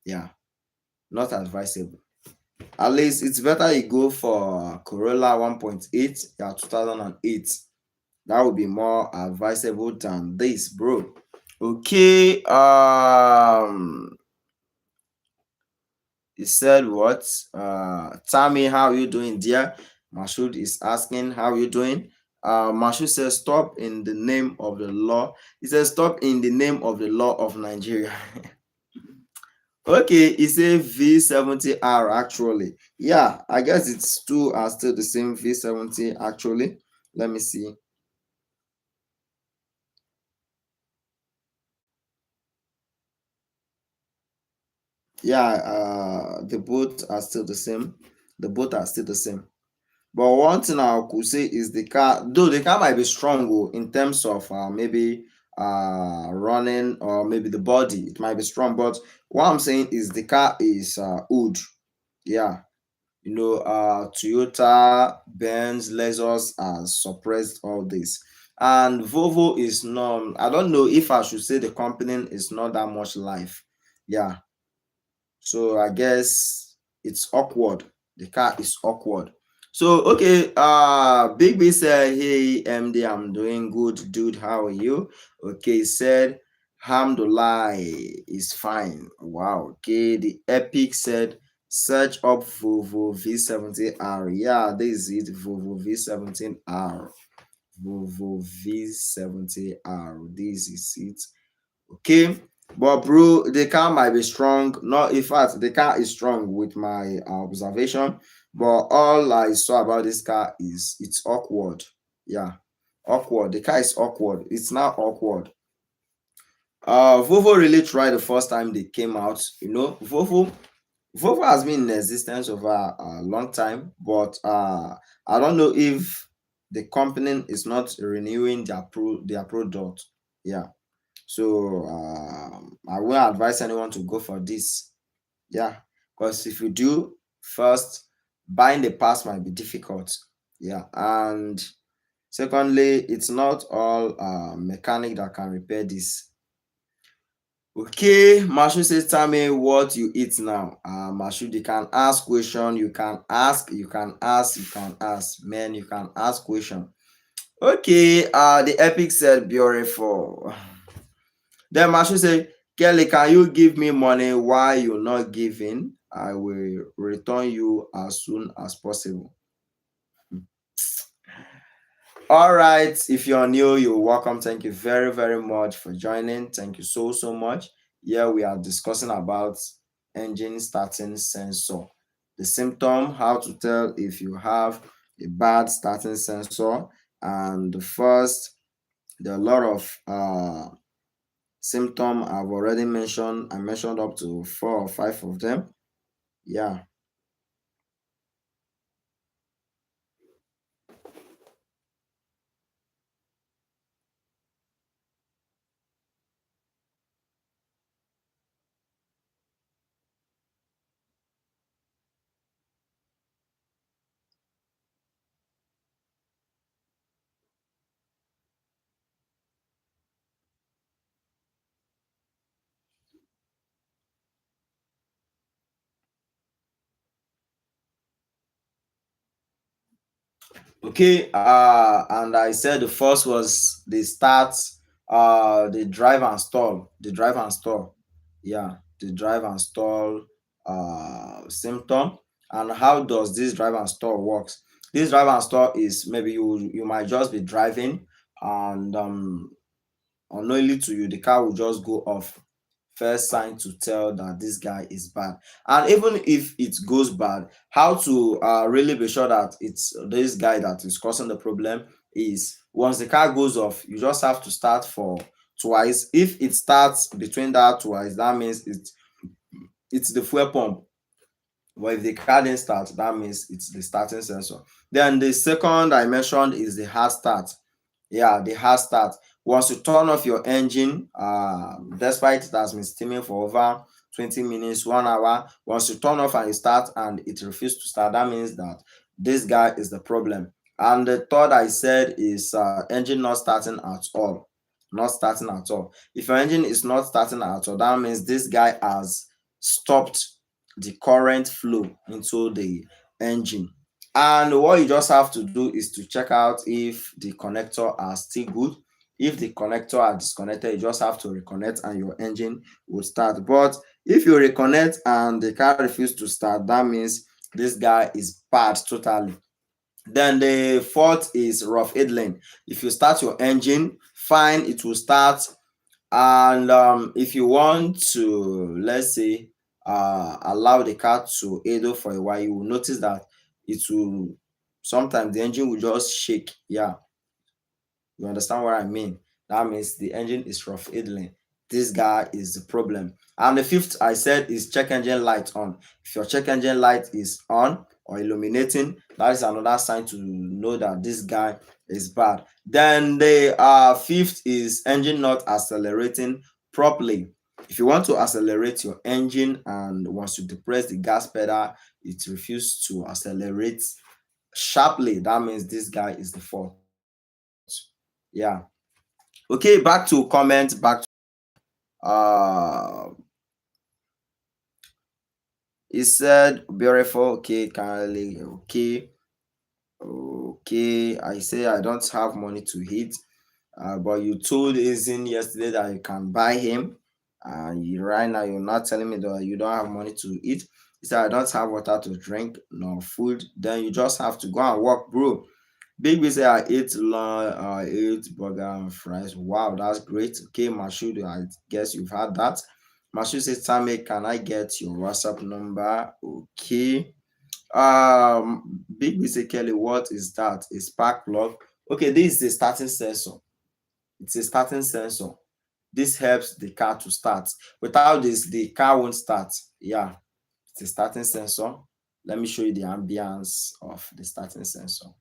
Yeah, not advisable. At least it's better you go for Corolla 1.8, yeah, 2008. That would be more advisable than this, bro. Okay. He said what? Tammy, how you doing, dear? Mashoud is asking, how you doing? Mashoud says, stop in the name of the law. He says, stop in the name of the law of Nigeria. Okay, it's a V70R actually. Yeah, I guess it's two are still the same V70 actually. Let me see. Yeah, the both are still the same. The both are still the same. But one thing I could say is the car, though the car might be strong in terms of maybe running, or maybe the body, it might be strong. But what I'm saying is the car is old. Yeah, Toyota, Benz, Lexus has suppressed all this. And Volvo is not, I don't know if I should say the company is not that much life. Yeah, so I guess it's awkward. The car is awkward. So okay, Big B said, "Hey MD, I'm doing good, dude. How are you?" Okay, he said, "Alhamdulillah is fine." Wow. Okay, the Epic said, "Search up Volvo V70R." Yeah, this is it. Volvo V17R. Volvo V70R. This is it. Okay, but bro, the car might be strong. Not in fact, the car is strong with my observation, but all I saw about this car is it's awkward. Yeah, awkward. The car is awkward. It's now awkward. Volvo really tried the first time they came out. Volvo has been in existence over a long time, but I don't know if the company is not renewing their product. Yeah, so I won't advise anyone to go for this. Yeah, because if you do, first, buying the parts might be difficult. Yeah, and secondly, it's not all mechanic that can repair this. Okay, Mashu says, "Tell me what you eat now." Mashu, you can ask question. You can ask. You can ask. You can ask. Man, you can ask question. Okay. The epic said, "Beautiful." Then Mashu say, "Kelly, can you give me money while you're not giving? I will return you as soon as possible." All right. If you're new, you're welcome. Thank you very, very much for joining. Thank you so, so much. Here we are discussing about engine starting sensor. The symptom, how to tell if you have a bad starting sensor. And the first, there are a lot of symptom I've already mentioned. I mentioned up to 4 or 5 of them. Yeah. Okay. And I said the first was the start, the drive and stall. The drive and stall. Yeah, the drive and stall symptom. And how does this drive and stall works? This drive and stall is maybe you might just be driving, and unknowingly to you, the car will just go off. First sign to tell that this guy is bad. And even if it goes bad, how to really be sure that it's this guy that is causing the problem is once the car goes off, you just have to start for twice. If it starts between that twice, that means it's the fuel pump. But if the car didn't start, that means it's the starting sensor. Then the second I mentioned is the hard start. Yeah, the hard start. Once you turn off your engine, despite it has been steaming for over 20 minutes, 1 hour, once you turn off and you start and it refuses to start, that means that this guy is the problem. And the third I said is engine not starting at all. Not starting at all. If your engine is not starting at all, that means this guy has stopped the current flow into the engine. And what you just have to do is to check out if the connector are still good. If the connector are disconnected, you just have to reconnect and your engine will start. But if you reconnect and the car refuses to start, that means this guy is bad totally. Then the fourth is rough idling. If you start your engine, fine, it will start. And if you want to, let's say, allow the car to idle for a while, you will notice that it will sometimes the engine will just shake. Yeah, You understand what I mean? That means the engine is rough idling. This guy is the problem. And the fifth I said is check engine light on. If your check engine light is on or illuminating, that is another sign to know that this guy is bad. Then the fifth is engine not accelerating properly. If you want to accelerate your engine and once you depress the gas pedal, it refuses to accelerate sharply, that means this guy is the fault. Yeah. Okay, back to comment, uh he said beautiful. Okay, kindly. Okay, I say I don't have money to eat, but you told Izin yesterday that you can buy him, and right now you're not telling me that you don't have money to eat. He said I don't have water to drink nor food. Then you just have to go and work, bro. Big B say I ate lunch, I ate burger and fries. Wow, that's great. Okay, Mashood, I guess you've had that. Mashood says, Tammy, can I get your WhatsApp number? Okay. Big B say, Kelly, what is that? A spark plug? Okay, this is a starting sensor. It's a starting sensor. This helps the car to start. Without this, the car won't start. Yeah, it's a starting sensor. Let me show you the ambience of the starting sensor.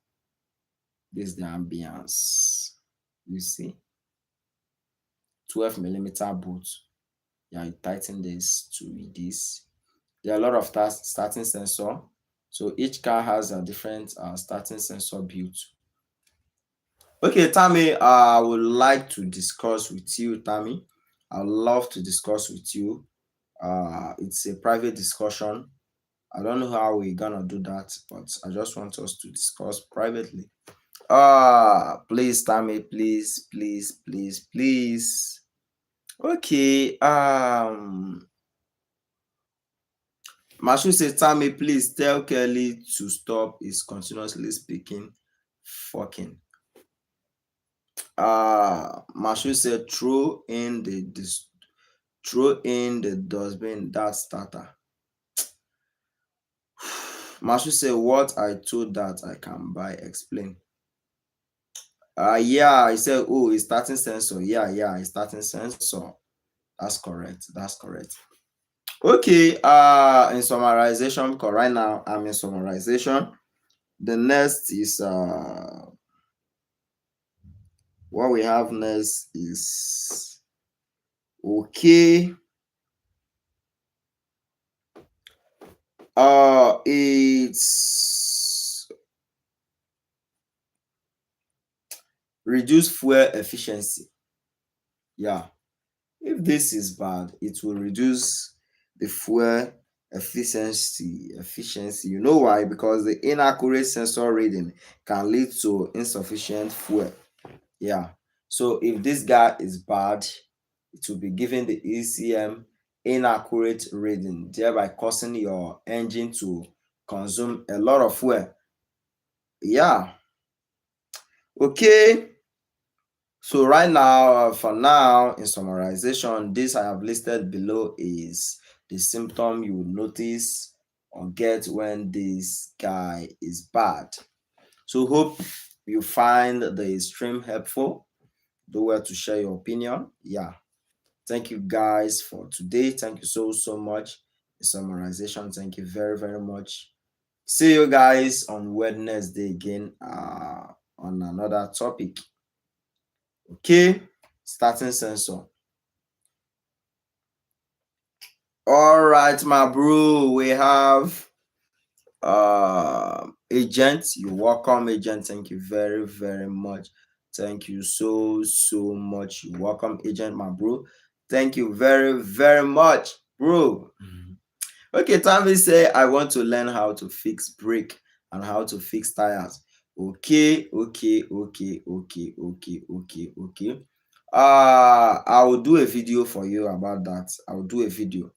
This is the ambience. You see, 12 millimeter bolt. Yeah, you tighten this to this. There are a lot of starting sensor. So each car has a different starting sensor built. Okay, Tammy, I would like to discuss with you, Tammy. I would love to discuss with you. It's a private discussion. I don't know how we're gonna do that, but I just want us to discuss privately. Please, Tammy, please. Okay. Mashu says, Tammy, please tell Kelly to stop his continuously speaking fucking. Mashu said, throw in the dustbin, that starter. Mashu said, what I told that I can buy, explain. Yeah, I said, oh, it's starting sensor. Yeah, it's starting sensor. That's correct. Okay, in summarization, because right now I'm in summarization. The next is what we have next is okay. It's reduce fuel efficiency. Yeah, if this is bad, it will reduce the fuel efficiency. You know why? Because the inaccurate sensor reading can lead to insufficient fuel. Yeah, so if this guy is bad, it will be giving the ECM inaccurate reading, thereby causing your engine to consume a lot of fuel. Yeah, okay. So right now, for now, in summarization, this I have listed below is the symptom you will notice or get when this guy is bad. So hope you find the stream helpful. Do well to share your opinion. Yeah. Thank you guys for today. Thank you so much. The summarization. Thank you very much. See you guys on Wednesday again on another topic. Okay, starting sensor. All right, my bro. We have agent. You welcome, agent. Thank you very much. Thank you so much. You welcome, agent, my bro. Thank you very much, bro. Okay, Tammy say I want to learn how to fix brake and how to fix tires. Okay. I will do a video for you about that. I will do a video.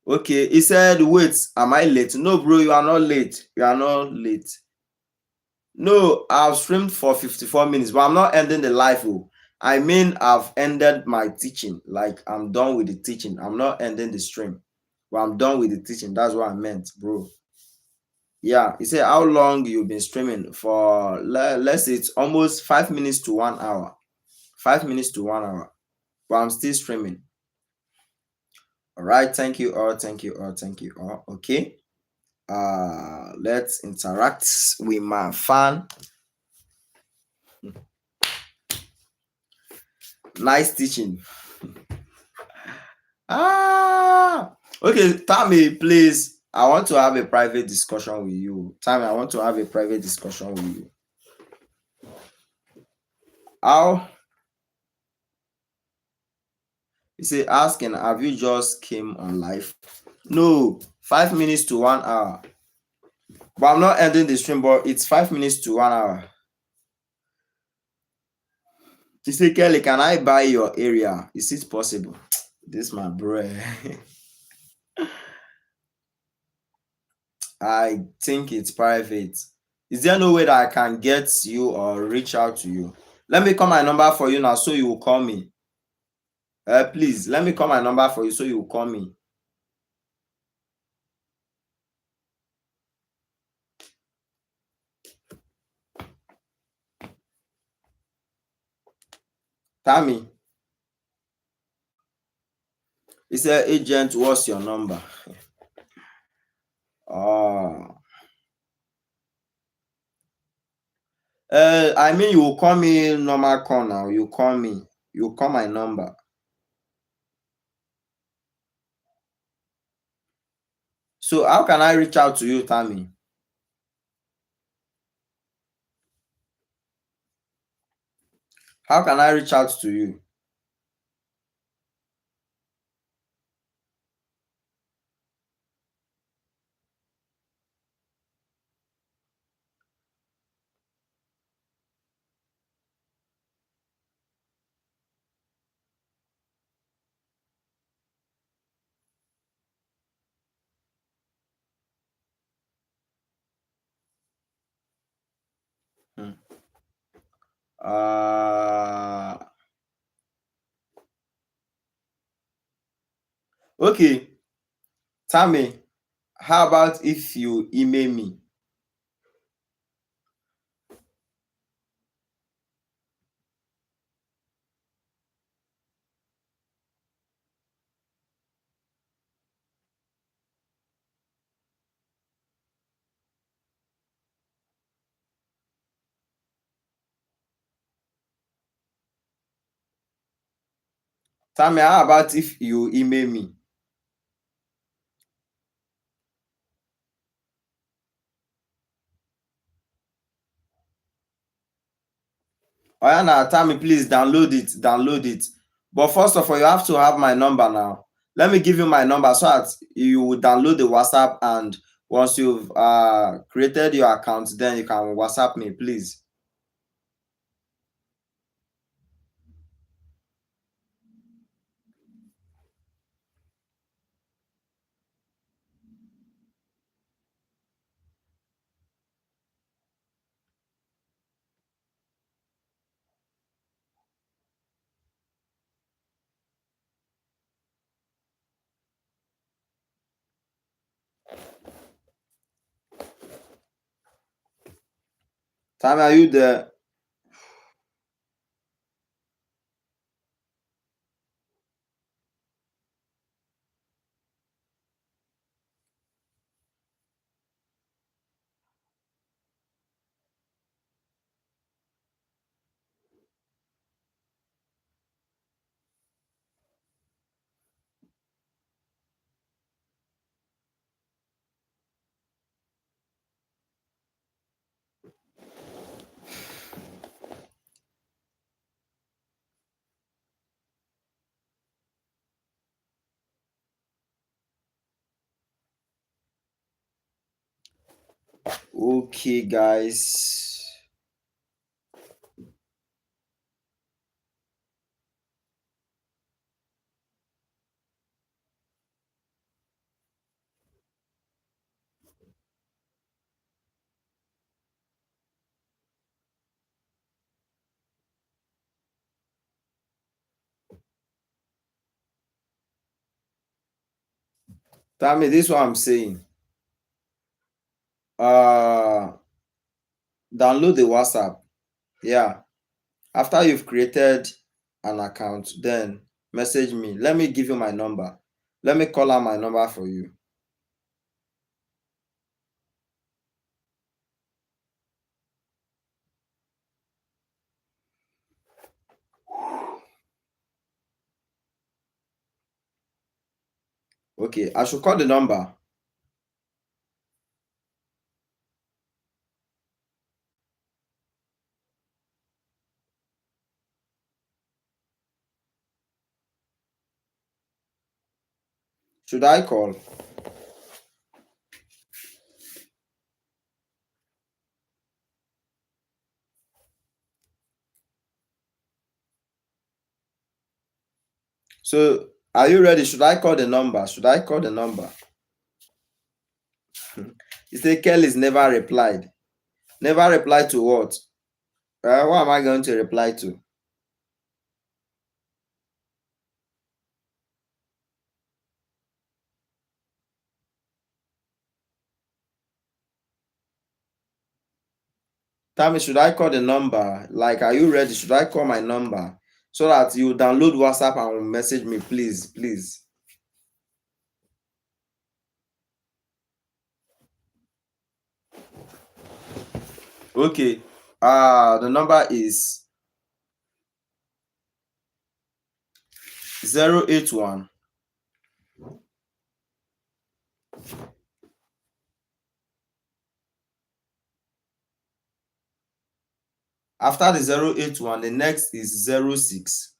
Okay, he said, wait, am I late? No, bro, you are not late. No, I've streamed for 54 minutes, but I'm not ending the live. Oh. I mean, I've ended my teaching. Like, I'm done with the teaching. I'm not ending the stream. But I'm done with the teaching. That's what I meant, bro. Yeah, he said how long you've been streaming for. Let's say it's almost 5 minutes to 1 hour. 5 minutes to 1 hour. But I'm still streaming. All right. Thank you all. Thank you all. Thank you all. Okay. Let's interact with my fan. Nice teaching. Okay, Tammy, please. I want to have a private discussion with you. Tammy, I want to have a private discussion with you. How you say asking, have you just came on live? No, 5 minutes to 1 hour. But I'm not ending the stream, but it's 5 minutes to 1 hour. You say, Kelly, can I buy your area? Is it possible? This my bro. I think it's private. Is there no way that I can get you or reach out to you? Let me call my number for you now so you will call me. Please, let me call my number for you so you will call me. Tammy, he said, agent, what's your number? Oh. I mean, you will call me normal call now. You call me. You call my number. So how can I reach out to you, Tammy? How can I reach out to you? Hmm. Uh, okay, Tammy, how about if you email me? Tammy, how about if you email me? Oh yeah, now Tammy, please download it. Download it. But first of all, you have to have my number now. Let me give you my number so that you will download the WhatsApp, and once you've created your account, then you can WhatsApp me, please. Tammy, are you there? Okay, guys. Tammy, this is what I'm saying. uh download the WhatsApp. Yeah. After you've created an account, then message me. Let me give you my number. Let me call out my number for you. Okay, I should call the number. Should I call? So, are you ready? Should I call the number? Should I call the number? You say Kelly's never replied. Never replied to what? What am I going to reply to? Tell me, should I call the number? Like, are you ready? Should I call my number so that you download WhatsApp and will message me, please, please? Okay. The number is 081. After the 081, the next is 06.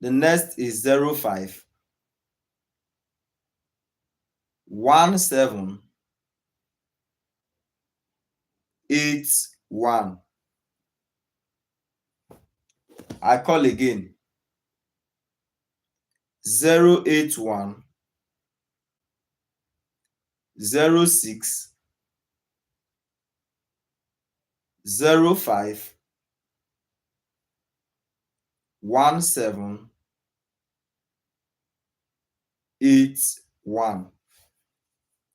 The next is 05 17 81. I call again. 081 06 05 17 81.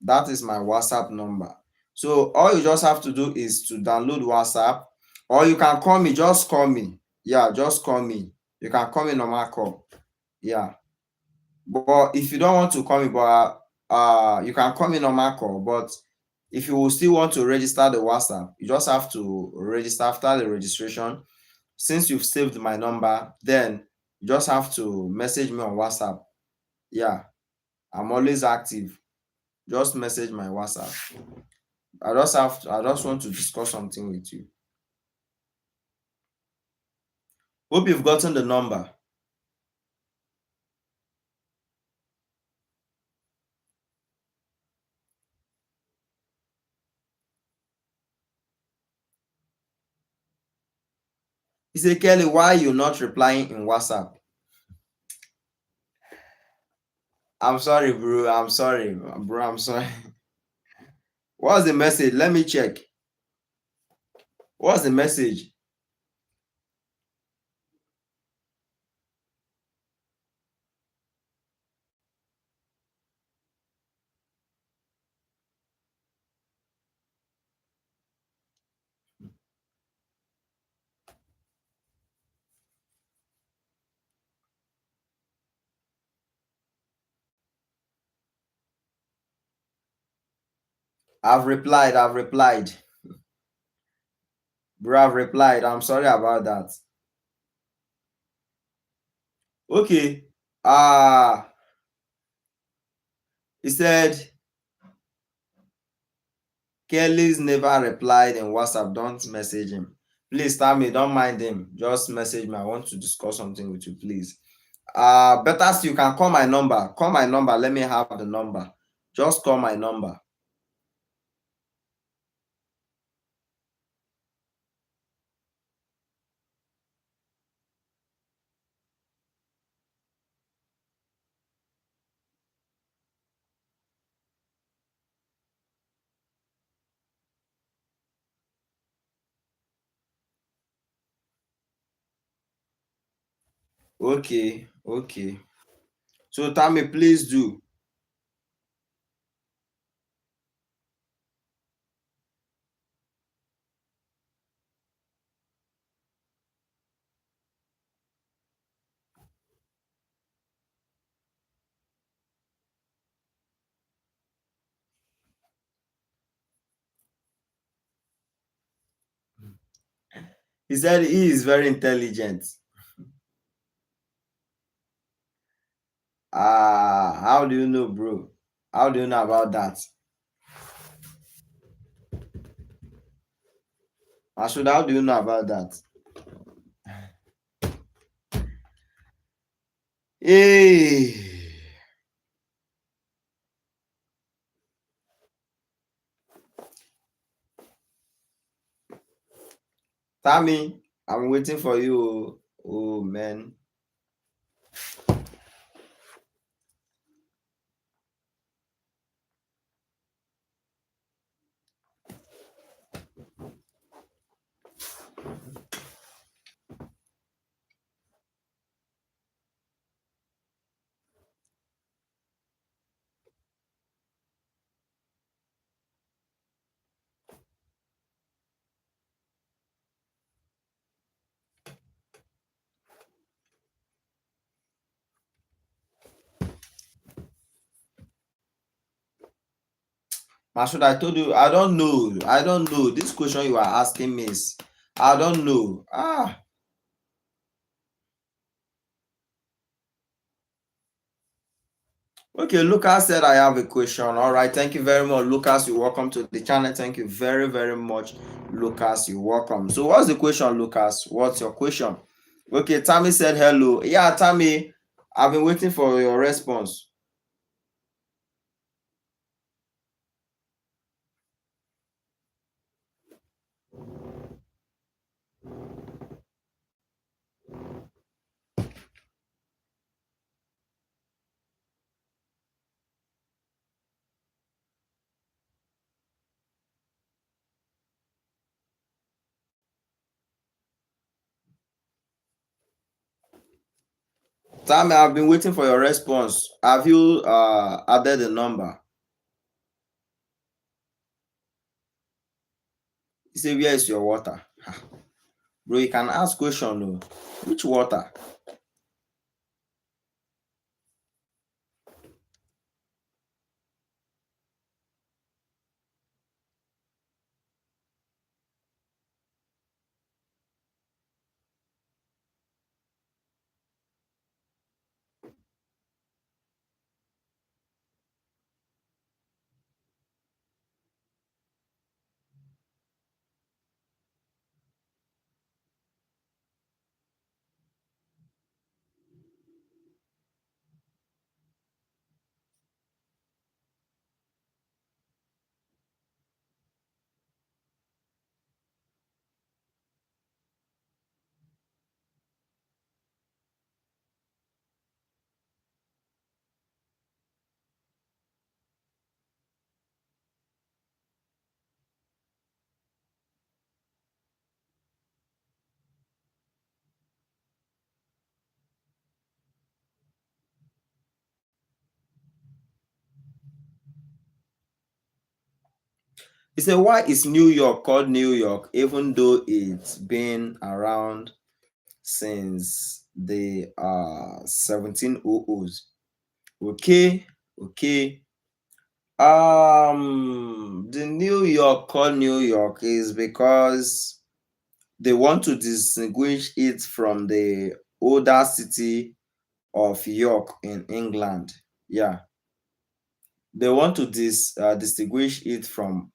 That is my WhatsApp number. So all you just have to do is to download WhatsApp, or you can call me. Just call me. Yeah, just call me. You can call me normal call. Yeah. But if you don't want to call me, but you can call me normal call. But if you will still want to register the WhatsApp, you just have to register. After the registration, since you've saved my number, then you just have to message me on WhatsApp. Yeah, I'm always active. Just message my WhatsApp. I just want to discuss something with you. Hope you've gotten the number. He said, Kelly, why you not replying in WhatsApp? I'm sorry, bro. I'm sorry, bro. I'm sorry. What's the message? Let me check. What's the message? I've replied. I've replied. Bro, I've replied. I'm sorry about that. Okay. He said Kelly's never replied in WhatsApp. Don't message him. Please tell me, don't mind him. Just message me. I want to discuss something with you, please. Better still, you can call my number. Call my number. Let me have the number. Just call my number. Okay, okay. So tell me, please do. He said he is very intelligent. Ah, how do you know, bro? How do you know about that? Mashood, how do you know about that? Hey, Tammy, I'm waiting for you. Oh, man. Mashood, I told you, I don't know. I don't know. This question you are asking me is, I don't know. Ah, okay. Lucas said I have a question. All right. Thank you very much, Lucas. You're welcome to the channel. Thank you very, very much, Lucas. You're welcome. So, what's the question, Lucas? What's your question? Okay. Tammy said hello. Yeah, Tammy, I've been waiting for your response. Tammy, I've been waiting for your response. Have you added the number? He said, where is your water? Bro, you can ask question. No. Which water? He said, why is New York called New York even though it's been around since the 1700s? Okay, okay. The New York called New York is because they want to distinguish it from the older city of York in England. Yeah, they want to distinguish it from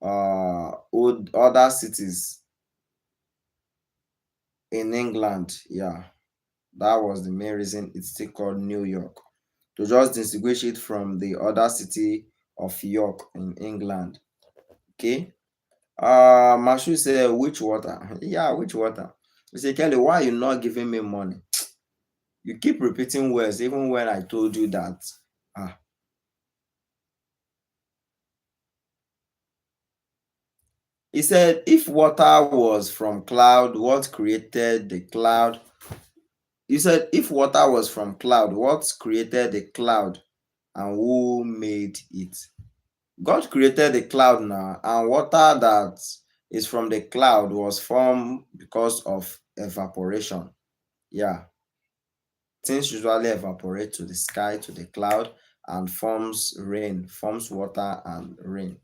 old other cities in England. Yeah, that was the main reason it's still called New York, to just distinguish it from the other city of York in England. Okay. Mashu said, which water? Yeah, which water? You say, Kelly, why are you not giving me money? You keep repeating words even when I told you that. Ah, he said, if water was from cloud, what created the cloud? You said, if water was from cloud, what created the cloud and who made it? God created the cloud now, and water that is from the cloud was formed because of evaporation. Yeah, things usually evaporate to the sky, to the cloud, and forms rain, forms water and rain.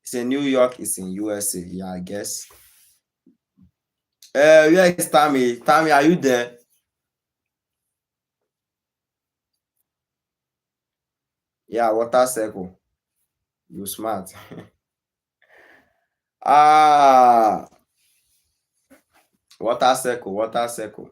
Say New York is in USA. Yeah, I guess. Where is Tammy? Tammy, are you there? Yeah, water circle. You smart. Ah, water circle, water circle.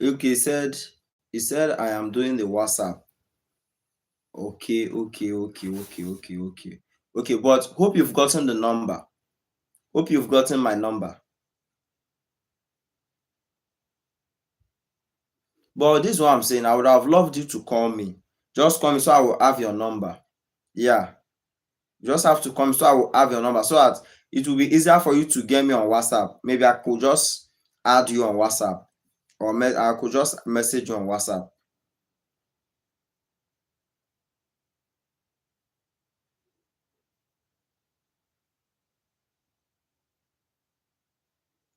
Okay, he said I am doing the WhatsApp. Okay, okay, okay, okay, okay, okay. Okay, but hope you've gotten the number. Hope you've gotten my number. But this is what I'm saying. I would have loved you to call me. Just call me so I will have your number. Yeah. You just have to come so I will have your number so that it will be easier for you to get me on WhatsApp. Maybe I could just add you on WhatsApp or I could just message you on WhatsApp.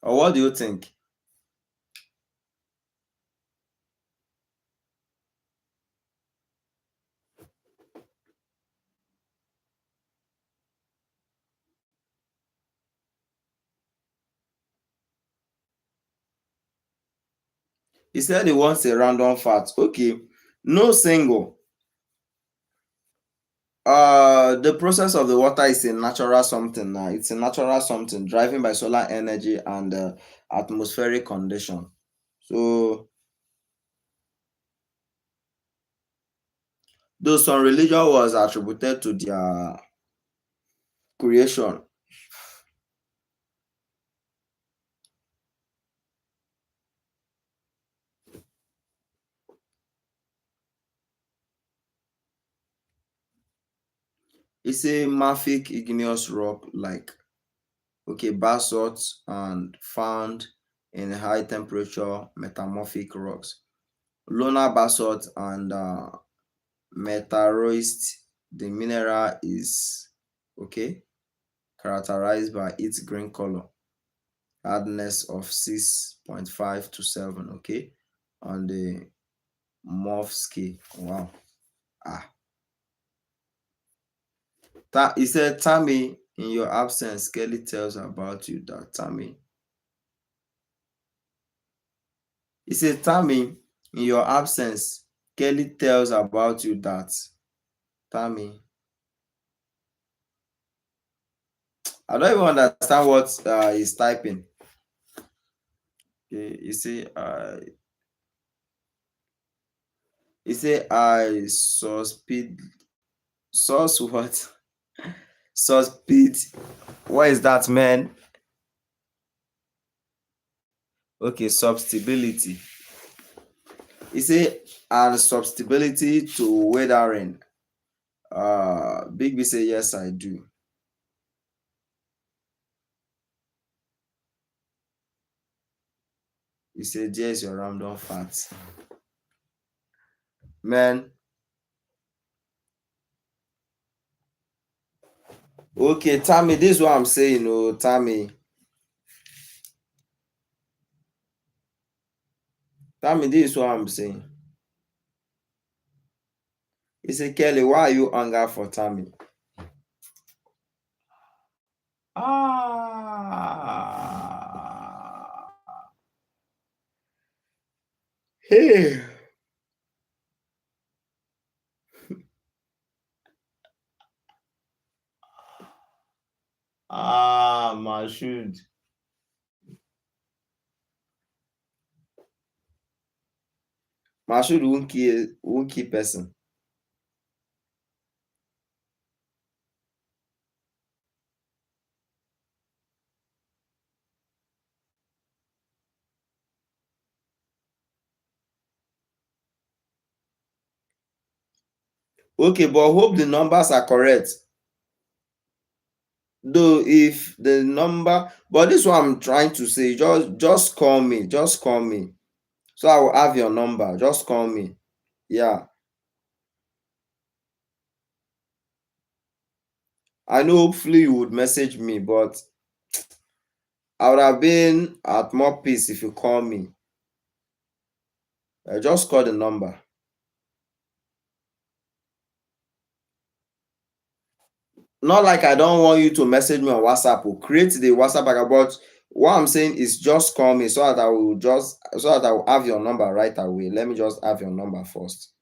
Or what do you think? He said he wants a random fact. Okay, no single. The process of the water is a natural something now. It's a natural something driven by solar energy and atmospheric condition. So, though some religion was attributed to their creation, it's a mafic igneous rock like okay basalt and found in high temperature metamorphic rocks. Lunar basalt and meteoroist, the mineral is okay characterized by its green color, hardness of 6.5 to 7, okay, on the morph scale. Wow. Ah. He said, Tammy, in your absence, Kelly tells about you that Tammy. He said, Tammy, in your absence, Kelly tells about you that Tammy. I don't even understand what he's typing. Okay, you say I saw speed. Source what? Source speed. What is that, man? Okay, substability. He say and susceptibility to weathering. Big B say yes I do. He say there's your random facts. Man, okay, Tammy, this is what I'm saying. Oh, Tammy, this is what I'm saying. He say, Kelly, why are you hunger for Tammy? Ah, hey, Mashood. Mashood won't kill person. Okay, but hope the numbers are correct. Though if the number, but this is what I'm trying to say. Just call me. Just call me. So I will have your number. Just call me. Yeah. I know hopefully you would message me, but I would have been at more peace if you call me. Just call the number. Not like I don't want you to message me on WhatsApp or create the WhatsApp account, but what I'm saying is just call me so that I will have your number right away. Let me just have your number first.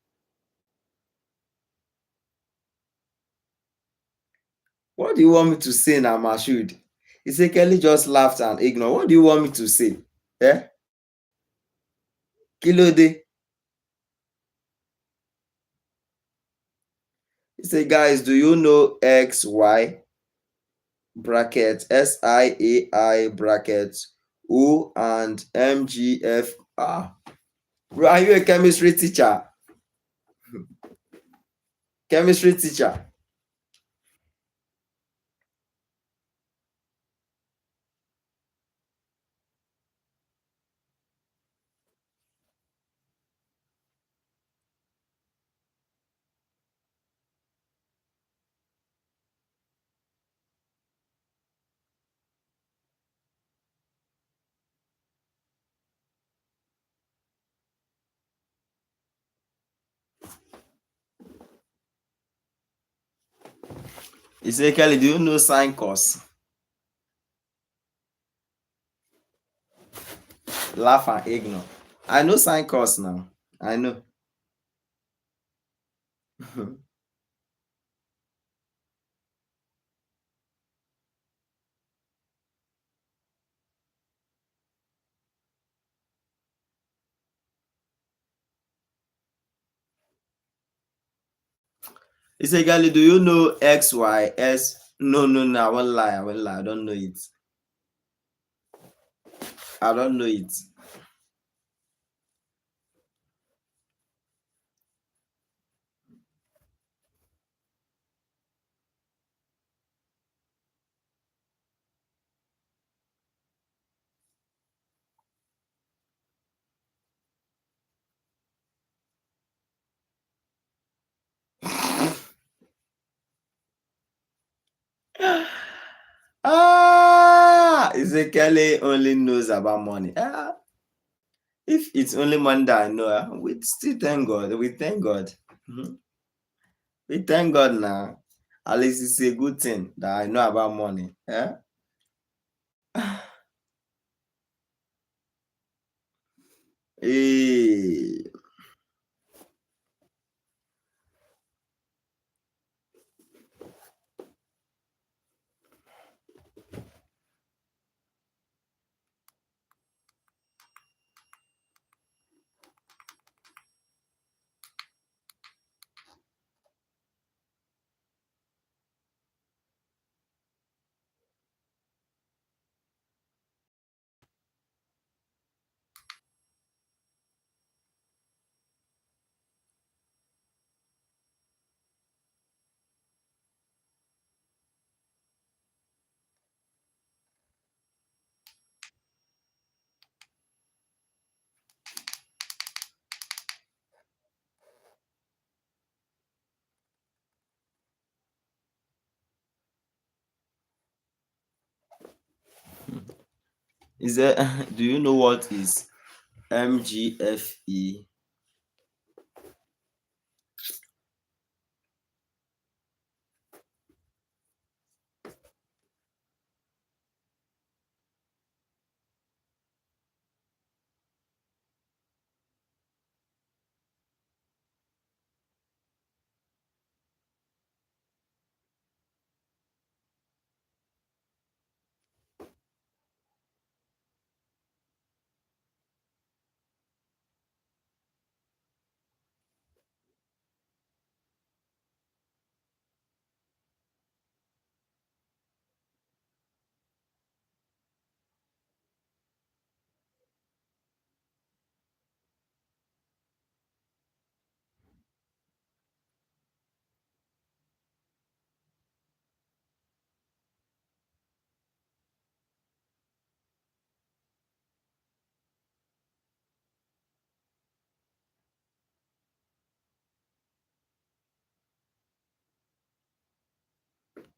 What do you want me to say now, Mashood? He said Kelly just laughed and ignored. What do you want me to say? Eh? Kilode. He said, guys, do you know XY bracket SIAI bracket O and MGF? Bro, are you a chemistry teacher? Chemistry teacher. He said, Kelly, do you know sign course? Laugh and ignore. I know sign course now. I know. He said, Kelly, do you know XYS? No, no, no. I won't lie. I won't lie. I don't know it. I don't know it. He said, Kelly only knows about money. If it's only money that I know, we still thank God. We thank God. Mhm. We thank God now. At least it's a good thing that I know about money. Hey. Is there do you know what is MGFE?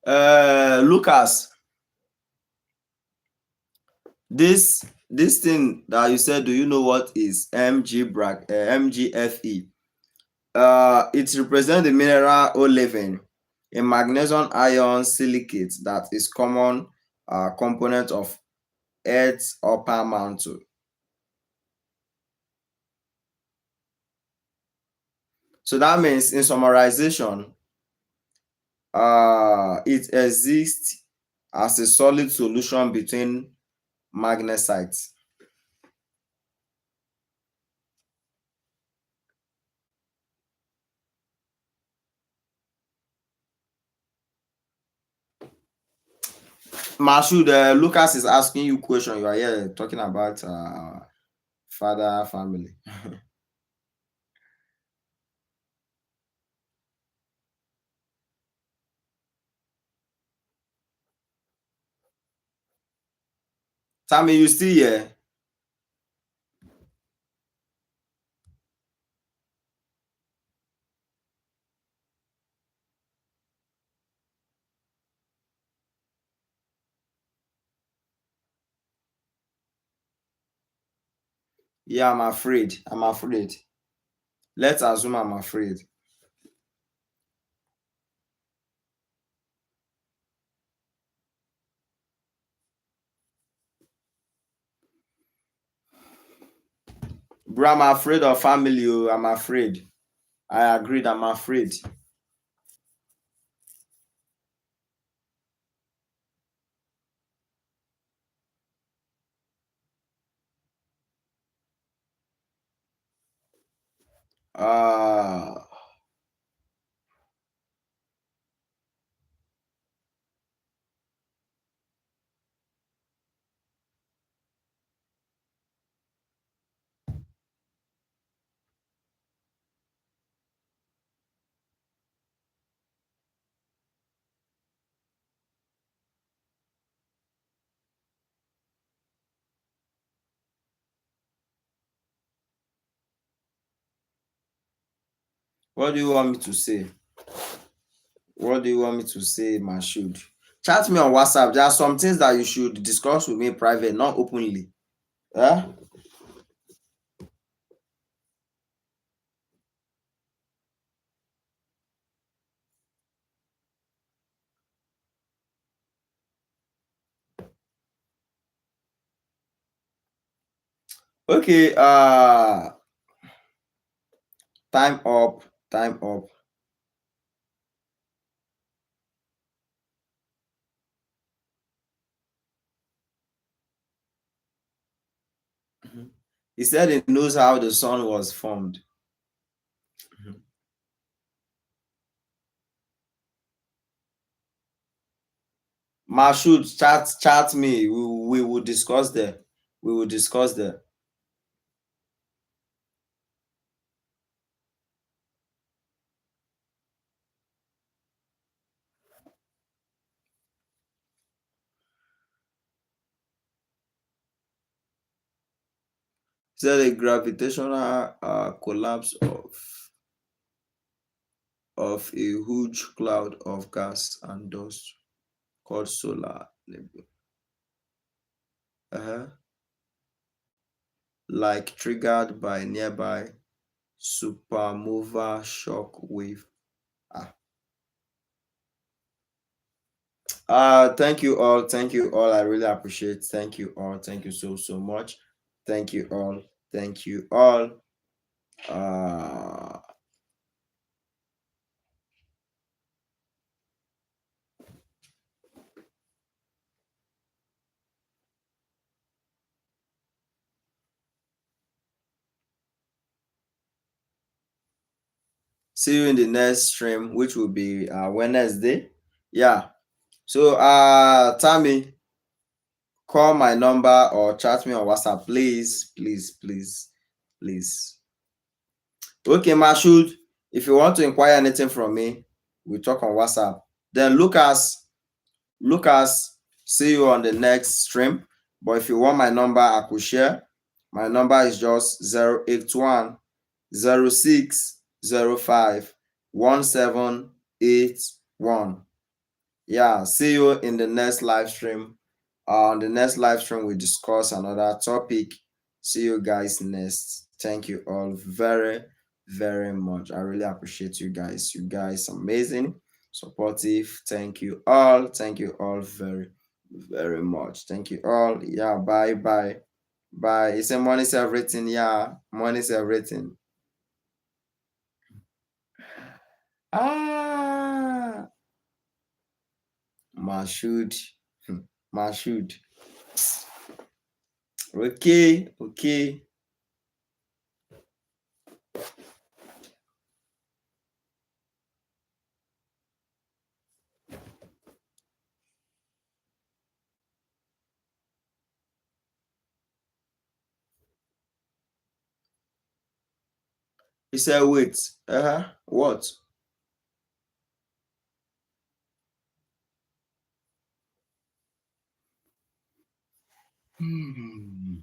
Lucas, this thing that you said, do you know what is MGFE? It represents the mineral olivine, a magnesium ion silicate that is common component of Earth's upper mantle. So that means, in summarization, it exists as a solid solution between magnesites. Mashood, Lucas is asking you question. You are here talking about father family. Tammy, you still here? Yeah, I'm afraid. I'm afraid. Let's assume I'm afraid. Bro, I'm afraid of family. Oh, I'm afraid. I agreed. I'm afraid. Uh, what do you want me to say? What do you want me to say, Mashood? Chat me on WhatsApp. There are some things that you should discuss with me private, not openly. Yeah? Okay. Time up. Time up. He said he knows how the sun was formed. Mashood, chat me. We will discuss there. We will discuss there. He said a gravitational collapse of a huge cloud of gas and dust called solar nebula. Uh-huh. like triggered by nearby supermover shock wave. Ah. Thank you all. Thank you all. I really appreciate. Thank you all. Thank you so much. Thank you all. Thank you all. Uh, See you in the next stream, which will be Wednesday. Yeah. So Tammy, call my number or chat me on WhatsApp, please, please, please, please. Okay, Mashood, if you want to inquire anything from me, we talk on WhatsApp. Then Lucas, see you on the next stream. But if you want my number, I could share. My number is just 081 0605 1781. Yeah, see you in the next live stream. On the next live stream, we discuss another topic. See you guys next. Thank you all very, very much. I really appreciate you guys. You guys amazing, supportive. Thank you all. Thank you all very, very much. Thank you all. Yeah, bye, bye, bye. It's a money's everything. Yeah, money's everything. Ah, Mashood. Mashood. Okay, okay. He said, wait. What? Hmm.